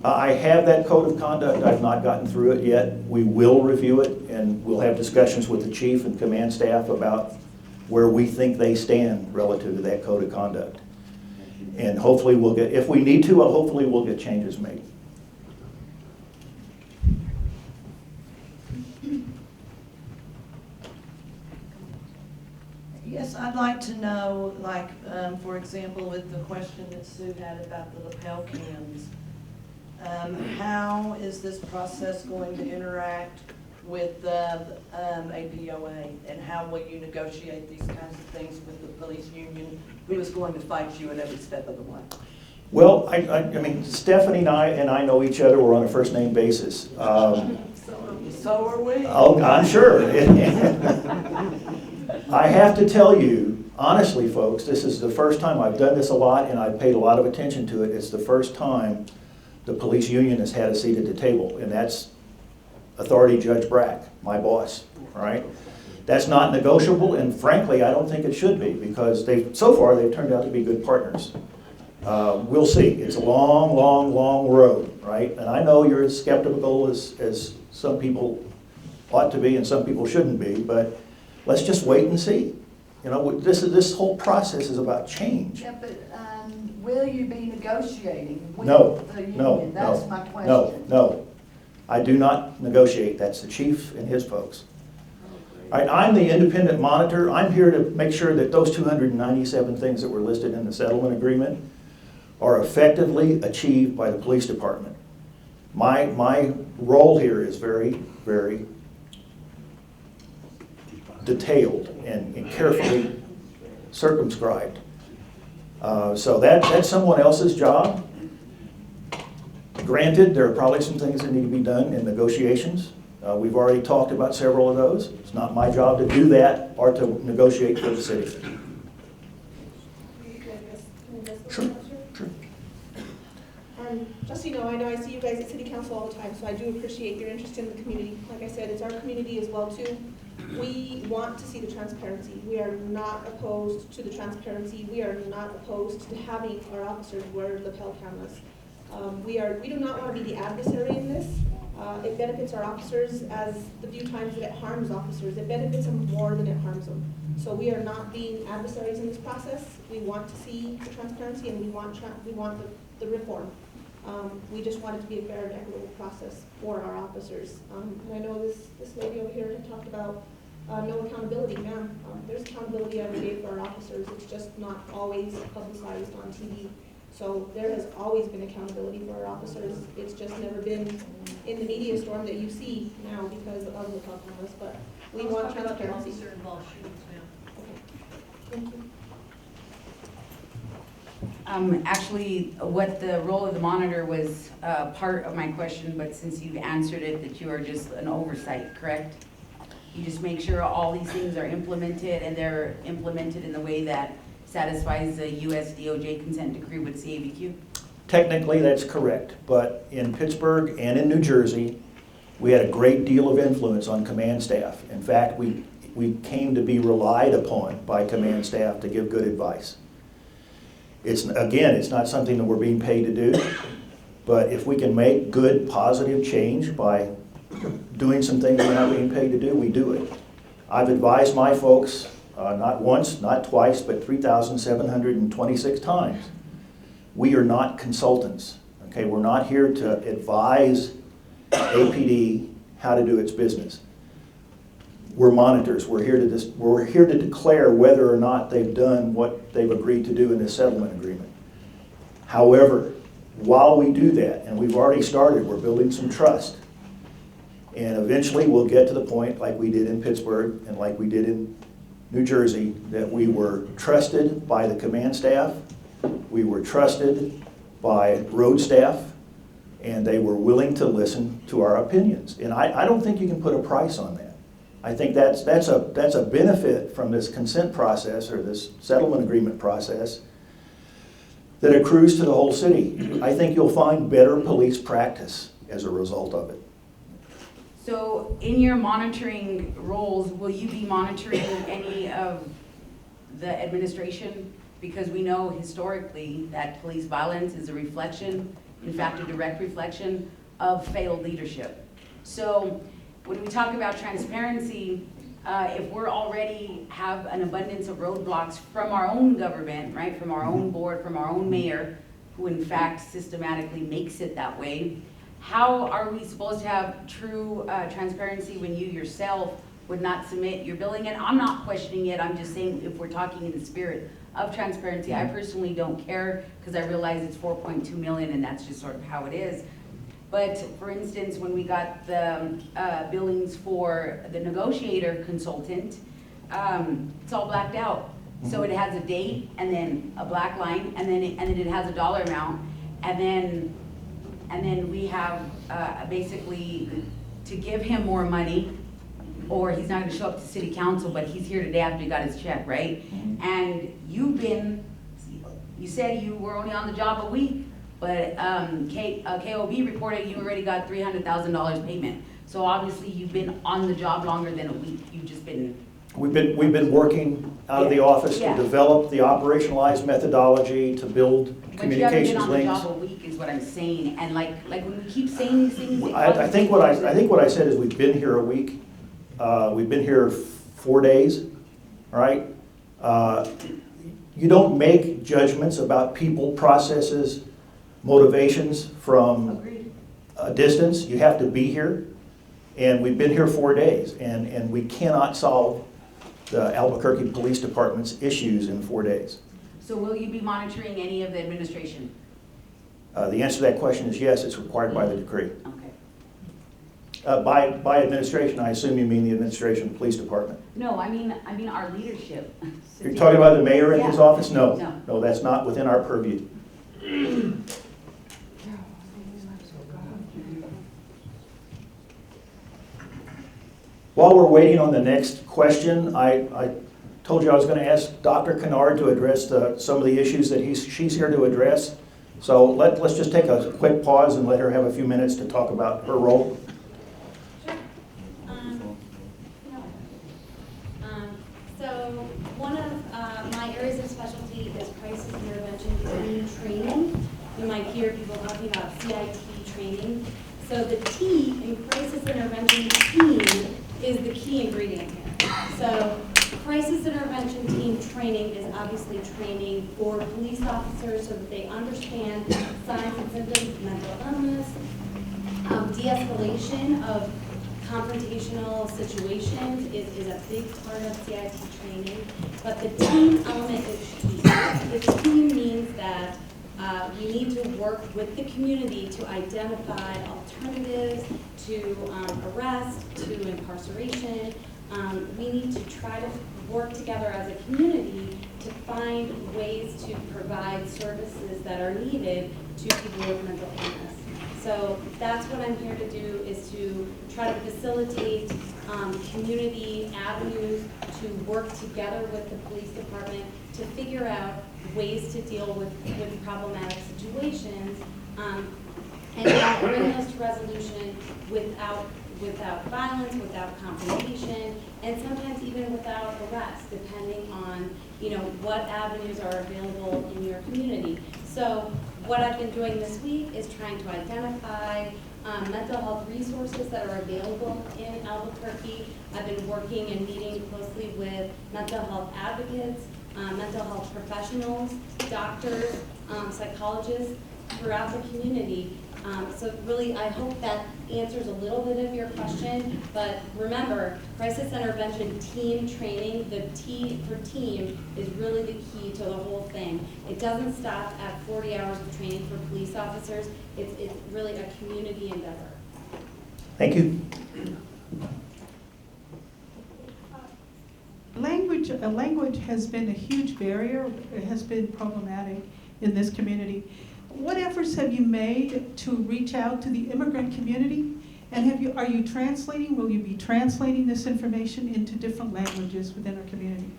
I have that code of conduct. I've not gotten through it yet. We will review it, and we'll have discussions with the chief and command staff about where we think they stand relative to that code of conduct. And hopefully we'll get, if we need to, hopefully we'll get changes made. Yes, I'd like to know, like, for example, with the question that Sue had about the lapel cams, how is this process going to interact with the APOA, and how will you negotiate these kinds of things with the police union, who is going to fight you at every step of the way? Well, I mean, Stephanie and I know each other. We're on a first name basis. So are we. Oh, I'm sure. I have to tell you, honestly, folks, this is the first time I've done this a lot, and I've paid a lot of attention to it. It's the first time the police union has had a seat at the table, and that's Authority Judge Brack, my boss, all right? That's not negotiable, and frankly, I don't think it should be, because so far they've turned out to be good partners. We'll see. It's a long, long, long road, right? And I know you're as skeptical as some people ought to be and some people shouldn't be, but let's just wait and see. You know, this whole process is about change. Yeah, but will you be negotiating with the union? No, That's no, my question. no. I do not negotiate. That's the chief and his folks. All right, I'm the independent monitor. I'm here to make sure that those 297 things that were listed in the settlement agreement are effectively achieved by the police department. My role here is very, very detailed and carefully circumscribed. So that's someone else's job. Granted, there are probably some things that need to be done in negotiations. We've already talked about several of those. It's not my job to do that or to negotiate for the city. Sure. Just so you know, I see you guys at City Council all the time, so I do appreciate your interest in the community. Like I said, it's our community as well too. We want to see the transparency. We are not opposed to the transparency. We are not opposed to having our officers wear lapel cameras. We do not want to be the adversary in this. It benefits our officers as the few times that it harms officers. It benefits them more than it harms them. So we are not being adversaries in this process. We want to see the transparency, and we want the reform. We just want it to be a fair and equitable process for our officers. And I know this lady over here had talked about no accountability. Ma'am, there's accountability every day for our officers. It's just not always publicized on TV. So there has always been accountability for our officers. It's just never been in the media storm that you see now because of the cameras. But we want transparency. Thank you. Actually, what the role of the monitor was part of my question, but since you've answered it, that you are just an oversight, correct? You just make sure all these things are implemented, and they're implemented in the way that satisfies the U.S. DOJ consent decree with CABQ? Technically, that's correct, but in Pittsburgh and in New Jersey, we had a great deal of influence on command staff. In fact, we came to be relied upon by command staff to give good advice. Again, it's not something that we're being paid to do, but if we can make good, positive change by doing some things we're not being paid to do, we do it. I've advised my folks, not once, not twice, but 3,726 times. We are not consultants, okay? We're not here to advise APD how to do its business. We're monitors. We're here to declare whether or not they've done what they've agreed to do in this settlement agreement. However, while we do that, and we've already started, we're building some trust. And eventually we'll get to the point like we did in Pittsburgh and like we did in New Jersey, that we were trusted by the command staff, we were trusted by road staff, and they were willing to listen to our opinions. And I don't think you can put a price on that. I think that's a benefit from this consent process or this settlement agreement process that accrues to the whole city. I think you'll find better police practice as a result of it. So in your monitoring roles, will you be monitoring any of the administration? Because we know historically that police violence is a reflection, in fact, a direct reflection of failed leadership. So when we talk about transparency, if we're already have an abundance of roadblocks from our own government, right, from our own board, from our own mayor, who in fact systematically makes it that way, how are we supposed to have true transparency when you yourself would not submit your billing? And I'm not questioning it, I'm just saying if we're talking in the spirit of transparency, I personally don't care because I realize it's 4.2 million and that's just sort of how it is. But for instance, when we got the billings for the negotiator consultant, it's all blacked out. So it has a date and then a black line and then it has a dollar amount and then we have basically to give him more money, or he's not going to show up to city council, but he's here today after he got his check, right? And you said you were only on the job a week, but KOB reported you already got $300,000 payment. So obviously you've been on the job longer than a week. You've just been. We've been working out of the office to develop the operationalized methodology to build communications links. But you haven't been on the job a week is what I'm saying. And like when we keep saying these things, I think what I said is we've been here a week. We've been here 4 days, right? You don't make judgments about people, processes, motivations from a distance. You have to be here. And we've been here 4 days. And we cannot solve the Albuquerque Police Department's issues in 4 days. So will you be monitoring any of the administration? The answer to that question is yes, it's required by the decree. Okay. By administration, I assume you mean the administration of the police department. No, I mean our leadership. You're talking about the mayor in his office? No. No, that's not within our purview. While we're waiting on the next question, I told you I was going to ask Dr. Kennard to address some of the issues that she's here to address. So let's just take a quick pause and let her have a few minutes to talk about her role. So one of my areas of specialty is crisis intervention team training. You might hear people talking about CIT training. So the T in crisis intervention team is the key ingredient here. So crisis intervention team training is obviously training for police officers so that they understand signs and symptoms of mental illness, de-escalation of confrontational situations is a big part of CIT training, but the team element is key. The team means that we need to work with the community to identify alternatives to arrest, to incarceration. We need to try to work together as a community to find ways to provide services that are needed to people with mental illness. So that's what I'm here to do, is to try to facilitate community avenues to work together with the police department to figure out ways to deal with problematic situations and bring those to resolution without violence, without confrontation, and sometimes even without arrest, depending on what avenues are available in your community. So what I've been doing this week is trying to identify mental health resources that are available in Albuquerque. I've been working and meeting closely with mental health advocates, mental health professionals, doctors, psychologists throughout the community. So really, I hope that answers a little bit of your question, but remember, crisis intervention team training, the T for team is really the key to the whole thing. It doesn't stop at 40 hours of training for police officers. It's really a community endeavor. Thank you. Language has been a huge barrier. It has been problematic in this community. What efforts have you made to reach out to the immigrant community And are you translating, will you be translating this information into different languages within our community?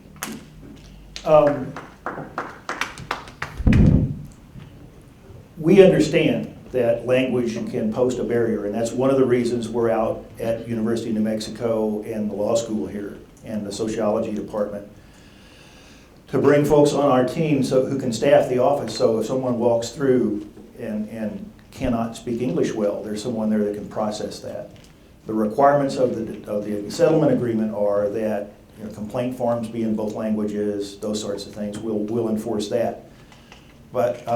We understand that language can pose a barrier, and that's one of the reasons we're out at University of New Mexico and the law school here and the sociology department to bring folks on our team who can staff the office, so if someone walks through and cannot speak English well, there's someone there that can process that. The requirements of the settlement agreement are that complaint forms be in both languages, those sorts of things. We'll enforce that. But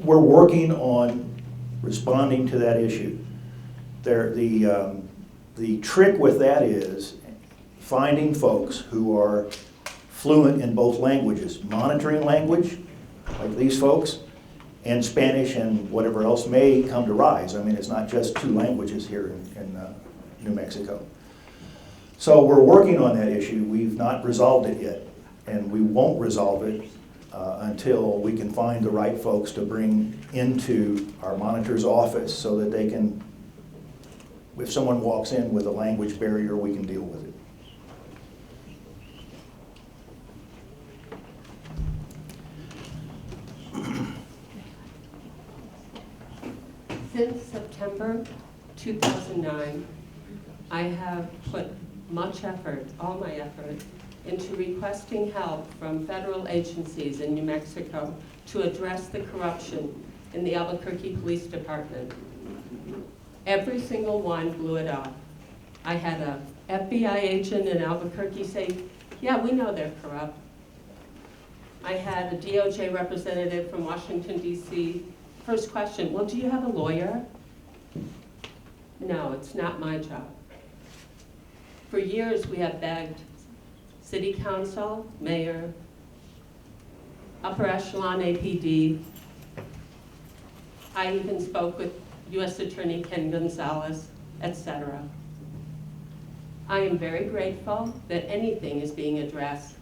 we're working on responding to that issue. The trick with that is finding folks who are fluent in both languages, monitoring language, like these folks, and Spanish and whatever else may come to rise. I mean, it's not just 2 languages here in New Mexico. So we're working on that issue. We've not resolved it yet, and we won't resolve it until we can find the right folks to bring into our monitor's office so that they can, if someone walks in with a language barrier, we can deal with it. Since September 2009, I have put much effort, all my effort, into requesting help from federal agencies in New Mexico to address the corruption in the Albuquerque Police Department. Every single one blew it off. I had a FBI agent in Albuquerque say, yeah, we know they're corrupt. I had a DOJ representative from Washington, D.C. First question, well, do you have a lawyer? No, it's not my job. For years, we have begged City Council, Mayor, upper echelon APD. I even spoke with U.S. Attorney Ken Gonzalez, etc. I am very grateful that anything is being addressed.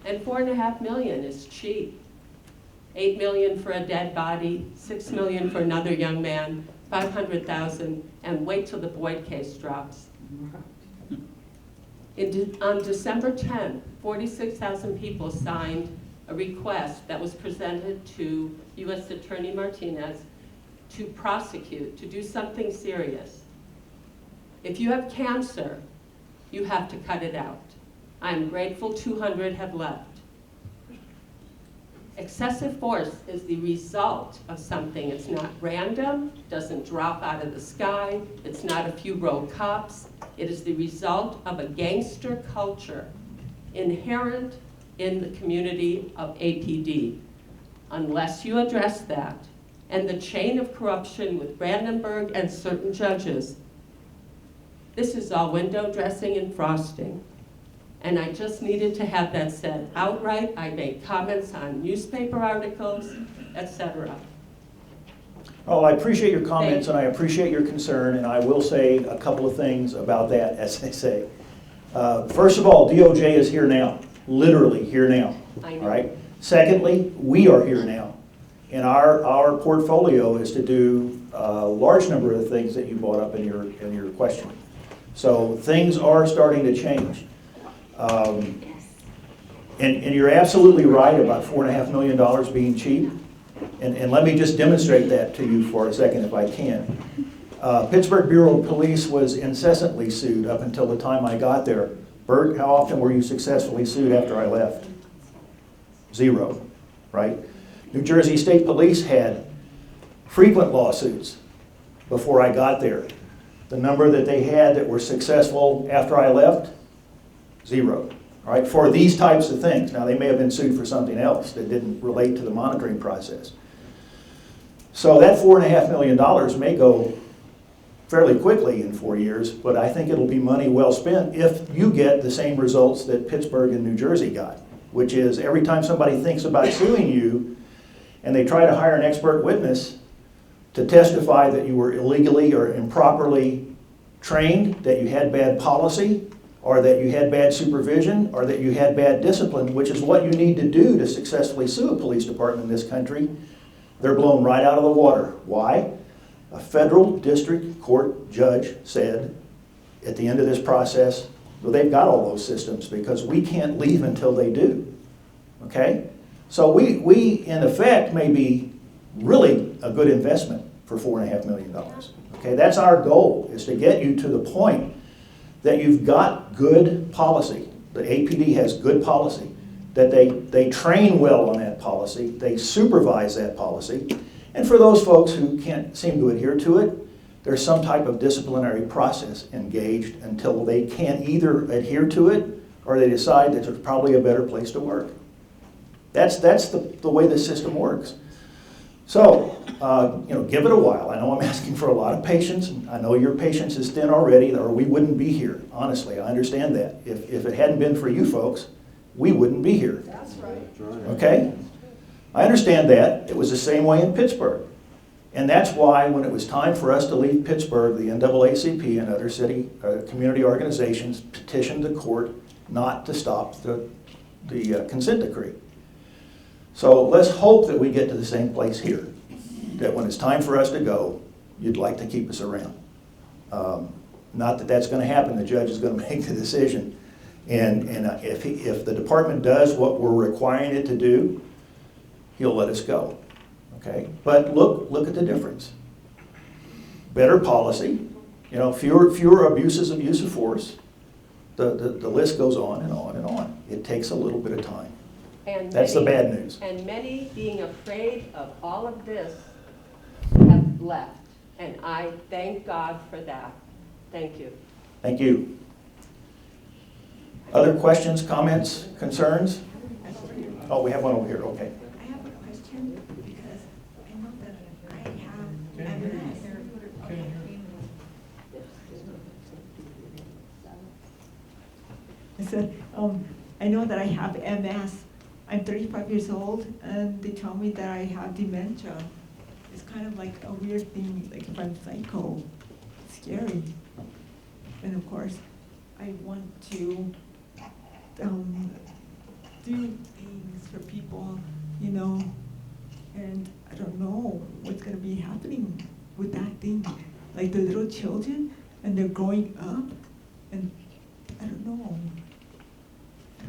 And $4.5 million is cheap. $8 million for a dead body, $6 million for another young man, $500,000, and wait till the Boyd case drops. On December 10th, 46,000 people signed a request that was presented to U.S. Attorney Martinez to prosecute, to do something serious. If you have cancer, you have to cut it out. I'm grateful 200 have left. Excessive force is the result of something. It's not random, doesn't drop out of the sky, it's not a few rogue cops. It is the result of a gangster culture inherent in the community of APD. Unless you address that, and the chain of corruption with Brandenburg and certain judges, this is all window dressing and frosting. And I just needed to have that said outright. I made comments on newspaper articles, etc. Oh, I appreciate your comments and I appreciate your concern, and I will say a couple of things about that, as they say. First of all, DOJ is here now, literally here now. I know. All right. Secondly, we are here now, and our portfolio is to do a large number of the things that you brought up in your question. So things are starting to change. And you're absolutely right about $4.5 million being cheap. And let me just demonstrate that to you for a second if I can. Pittsburgh Bureau of Police was incessantly sued up until the time I got there. Bert, how often were you successfully sued after I left? 0, right? New Jersey State Police had frequent lawsuits before I got there. The number that they had that were successful after I left, 0, right, for these types of things. Now, they may have been sued for something else that didn't relate to the monitoring process. So that $4.5 million may go fairly quickly in 4 years, but I think it'll be money well spent if you get the same results that Pittsburgh and New Jersey got, which is every time somebody thinks about suing you and they try to hire an expert witness to testify that you were illegally or improperly trained, that you had bad policy, or that you had bad supervision, or that you had bad discipline, which is what you need to do to successfully sue a police department in this country, they're blown right out of the water. Why? A federal district court judge said at the end of this process, well, they've got all those systems because we can't leave until they do. Okay? So we in effect, may be really a good investment for $4.5 million. Okay? That's our goal, is to get you to the point that you've got good policy. The APD has good policy, that they train well on that policy, they supervise that policy, and for those folks who can't seem to adhere to it, there's some type of disciplinary process engaged until they can either adhere to it or they decide that there's probably a better place to work. That's the way the system works. So, give it a while. I know I'm asking for a lot of patience. I know your patience is thin already, or we wouldn't be here. Honestly, I understand that. If it hadn't been for you folks, we wouldn't be here. That's right. Okay? I understand that. It was the same way in Pittsburgh. And that's why when it was time for us to leave Pittsburgh, the NAACP and other city community organizations petitioned the court not to stop the consent decree. So let's hope that we get to the same place here, that when it's time for us to go, you'd like to keep us around. Not that that's going to happen. The judge is going to make the decision. And if the department does what we're requiring it to do, he'll let us go. Okay? But look at the difference. Better policy, fewer abuses of use of force. The list goes on and on and on. It takes a little bit of time. And that's many, the bad news. And many, being afraid of all of this, have left. And I thank God for that. Thank you. Thank you. Other questions, comments, concerns? Oh, we have one over here. Okay. I have a question because I know that I have MS. I said, I know that I have MS. I'm 35 years old, and they tell me that I have dementia. It's kind of like a weird thing, like if I'm psycho. It's scary. And of course, I want to do things for people, and I don't know what's going to be happening with that thing. Like the little children, and they're growing up, and I don't know.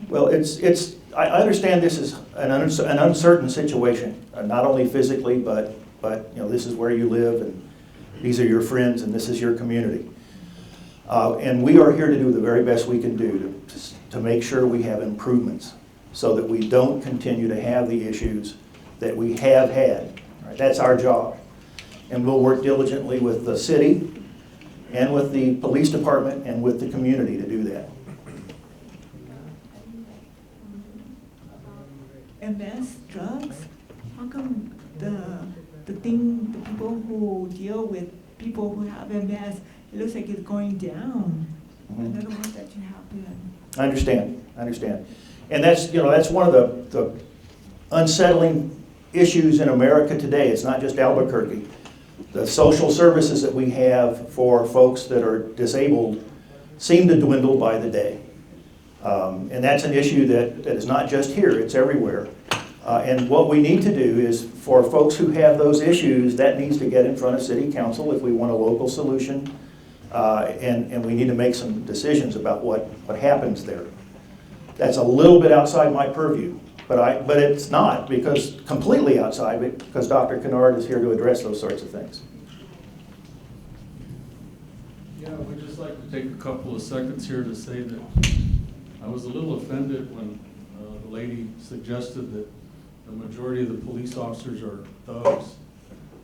Well, I understand this is an uncertain situation, not only physically, but this is where you live, and these are your friends, and this is your community. And we are here to do the very best we can do to make sure we have improvements so that we don't continue to have the issues that we have had. Right? That's our job. And we'll work diligently with the city and with the police department and with the community to do that. MS, drugs, how come the people who deal with people who have MS, it looks like it's going down. And I don't want that to happen. I understand. And that's one of the unsettling issues in America today. It's not just Albuquerque. The social services that we have for folks that are disabled seem to dwindle by the day. And that's an issue that is not just here, it's everywhere. And what we need to do is, for folks who have those issues, that needs to get in front of City Council if we want a local solution. And we need to make some decisions about what happens there. That's a little bit outside my purview, but it's not completely outside, because Dr. Kennard is here to address those sorts of things. Yeah, we'd just like to take a couple of seconds here to say that I was a little offended when the lady suggested that the majority of the police officers are thugs,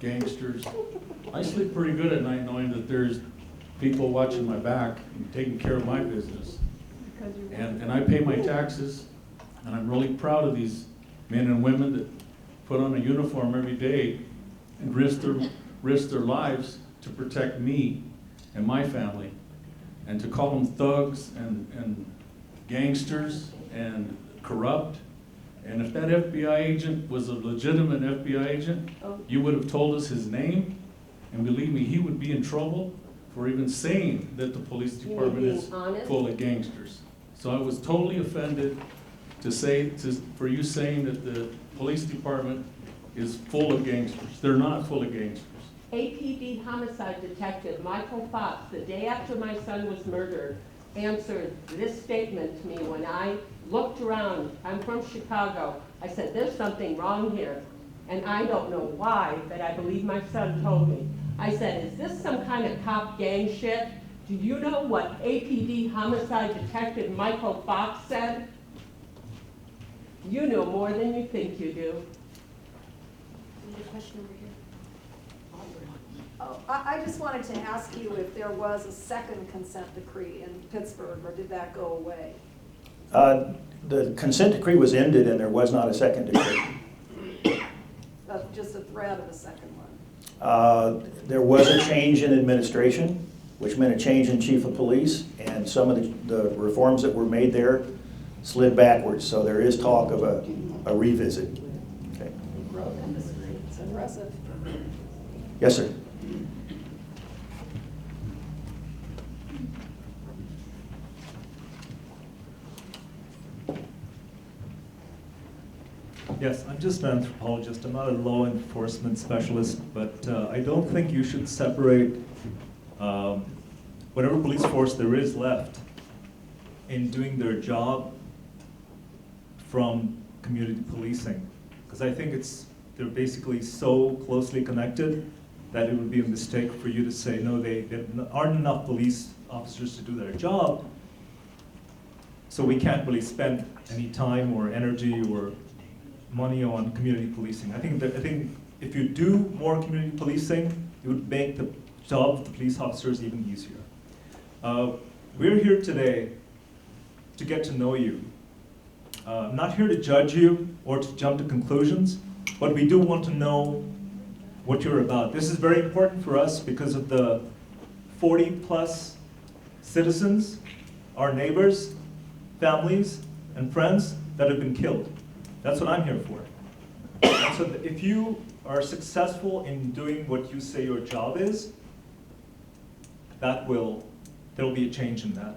gangsters. I sleep pretty good at night knowing that there's people watching my back and taking care of my business. And I pay my taxes, and I'm really proud of these men and women that put on a uniform every day and risk their lives to protect me and my family. And to call them thugs and gangsters and corrupt, and if that FBI agent was a legitimate FBI agent, you would have told us his name, and believe me, he would be in trouble for even saying that the police department is full of gangsters. So I was totally offended for you saying that the police department is full of gangsters. They're not full of gangsters. APD homicide detective Michael Fox, the day after my son was murdered, answered this statement to me when I looked around. I'm from Chicago. I said, there's something wrong here. And I don't know why, but I believe my son told me. I said, is this some kind of cop gang shit? Do you know what APD homicide detective Michael Fox said? You know more than you think you do. There's a question over here. Oh, I just wanted to ask you if there was a second consent decree in Pittsburgh, or did that go away? The consent decree was ended and there was not a second decree. Just a threat of a second one. There was a change in administration, which meant a change in chief of police, and some of the reforms that were made there slid backwards, so there is talk of a revisit. Okay. Growth industry, it's impressive. Yes, sir. Yes, I'm just an anthropologist. I'm not a law enforcement specialist, but I don't think you should separate whatever police force there is left in doing their job from community policing. Because I think they're basically so closely connected that it would be a mistake for you to say, no, there aren't enough police officers to do their job, so we can't really spend any time or energy or money on community policing. I think if you do more community policing, it would make the job of the police officers even easier. We're here today to get to know you. I'm not here to judge you or to jump to conclusions, but we do want to know what you're about. This is very important for us because of the 40+ citizens, our neighbors, families, and friends that have been killed. That's what I'm here for. And so if you are successful in doing what you say your job is, there will be a change in that.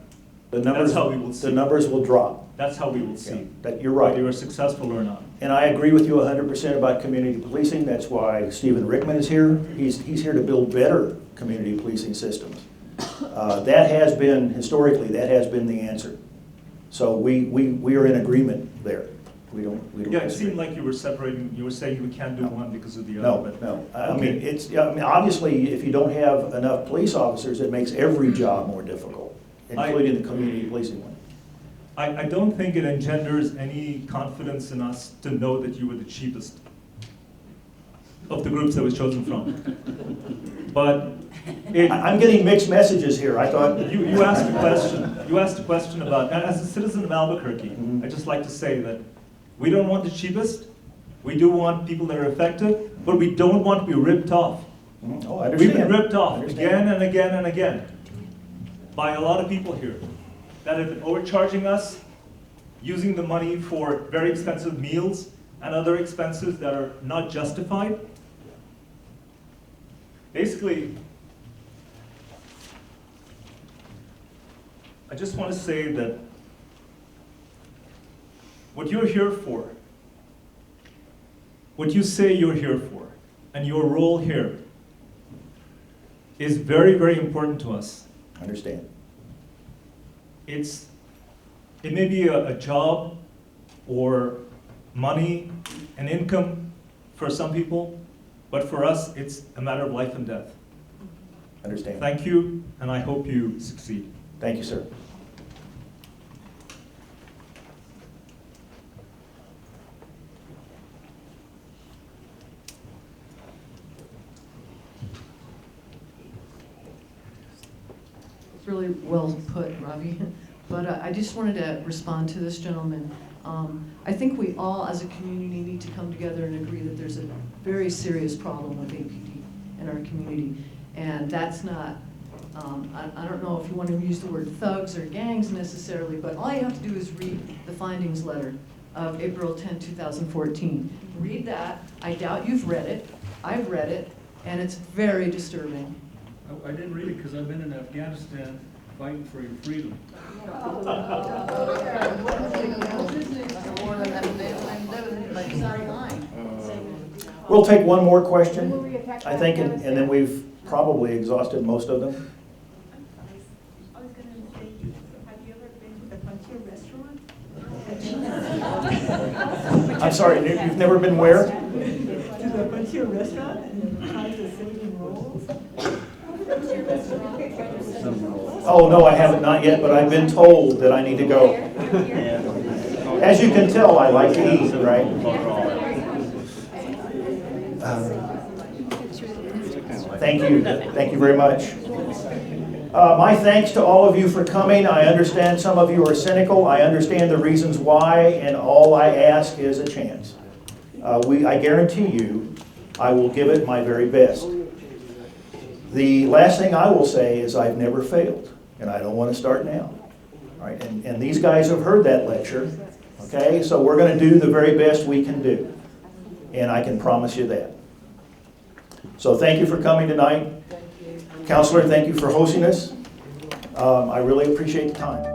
That's how we will see. The numbers will drop. That's how we will see. Yeah, that you're right. Whether you're successful or not. And I agree with you 100% about community policing. That's why Stephen Rickman is here. He's here to build better community policing systems. That has been, historically, that has been the answer. So we are in agreement there. We don't Yeah, it seemed like you were separating, you were saying we can't do one because of the other. No. Okay. I mean, obviously, if you don't have enough police officers, it makes every job more difficult, including the community policing one. I don't think it engenders any confidence in us to know that you were the cheapest of the groups that was chosen from. But I'm getting mixed messages here. I thought you asked a question. You asked a question about, and as a citizen of Albuquerque, I'd just like to say that we don't want the cheapest. We do want people that are effective, but we don't want to be ripped off. Oh, I understand. We've been ripped off again and again and again by a lot of people here that have been overcharging us, using the money for very expensive meals and other expenses that are not justified. Basically, I just want to say that what you're here for, what you say you're here for, and your role here is very, very important to us. I understand. It may be a job or money and income for some people, but for us, it's a matter of life and death. Understand. Thank you, and I hope you succeed. Thank you, sir. Really well put, Ravi. But I just wanted to respond to this gentleman. I think we all, as a community, need to come together and agree that there's a very serious problem with APD in our community. And that's not, I don't know if you want to use the word thugs or gangs necessarily, but all you have to do is read the findings letter of April 10, 2014. Read that. I doubt you've read it. I've read it, and it's very disturbing. I didn't read it because I've been in Afghanistan fighting for your freedom. We'll take one more question, I think, and then we've probably exhausted most of them. I was going to say, have you ever been to the Frontier restaurant? I'm sorry, you've never been where? To the Frontier restaurant and tried the cinnamon rolls? Oh, no, I haven't, not yet, but I've been told that I need to go. As you can tell, I like to eat, right? Thank you very much. My thanks to all of you for coming. I understand some of you are cynical. I understand the reasons why, and all I ask is a chance. I guarantee you, I will give it my very best. The last thing I will say is I've never failed, and I don't want to start now. All right, and these guys have heard that lecture, okay? So we're going to do the very best we can do, and I can promise you that. So thank you for coming tonight. Counselor, thank you for hosting us. I really appreciate the time.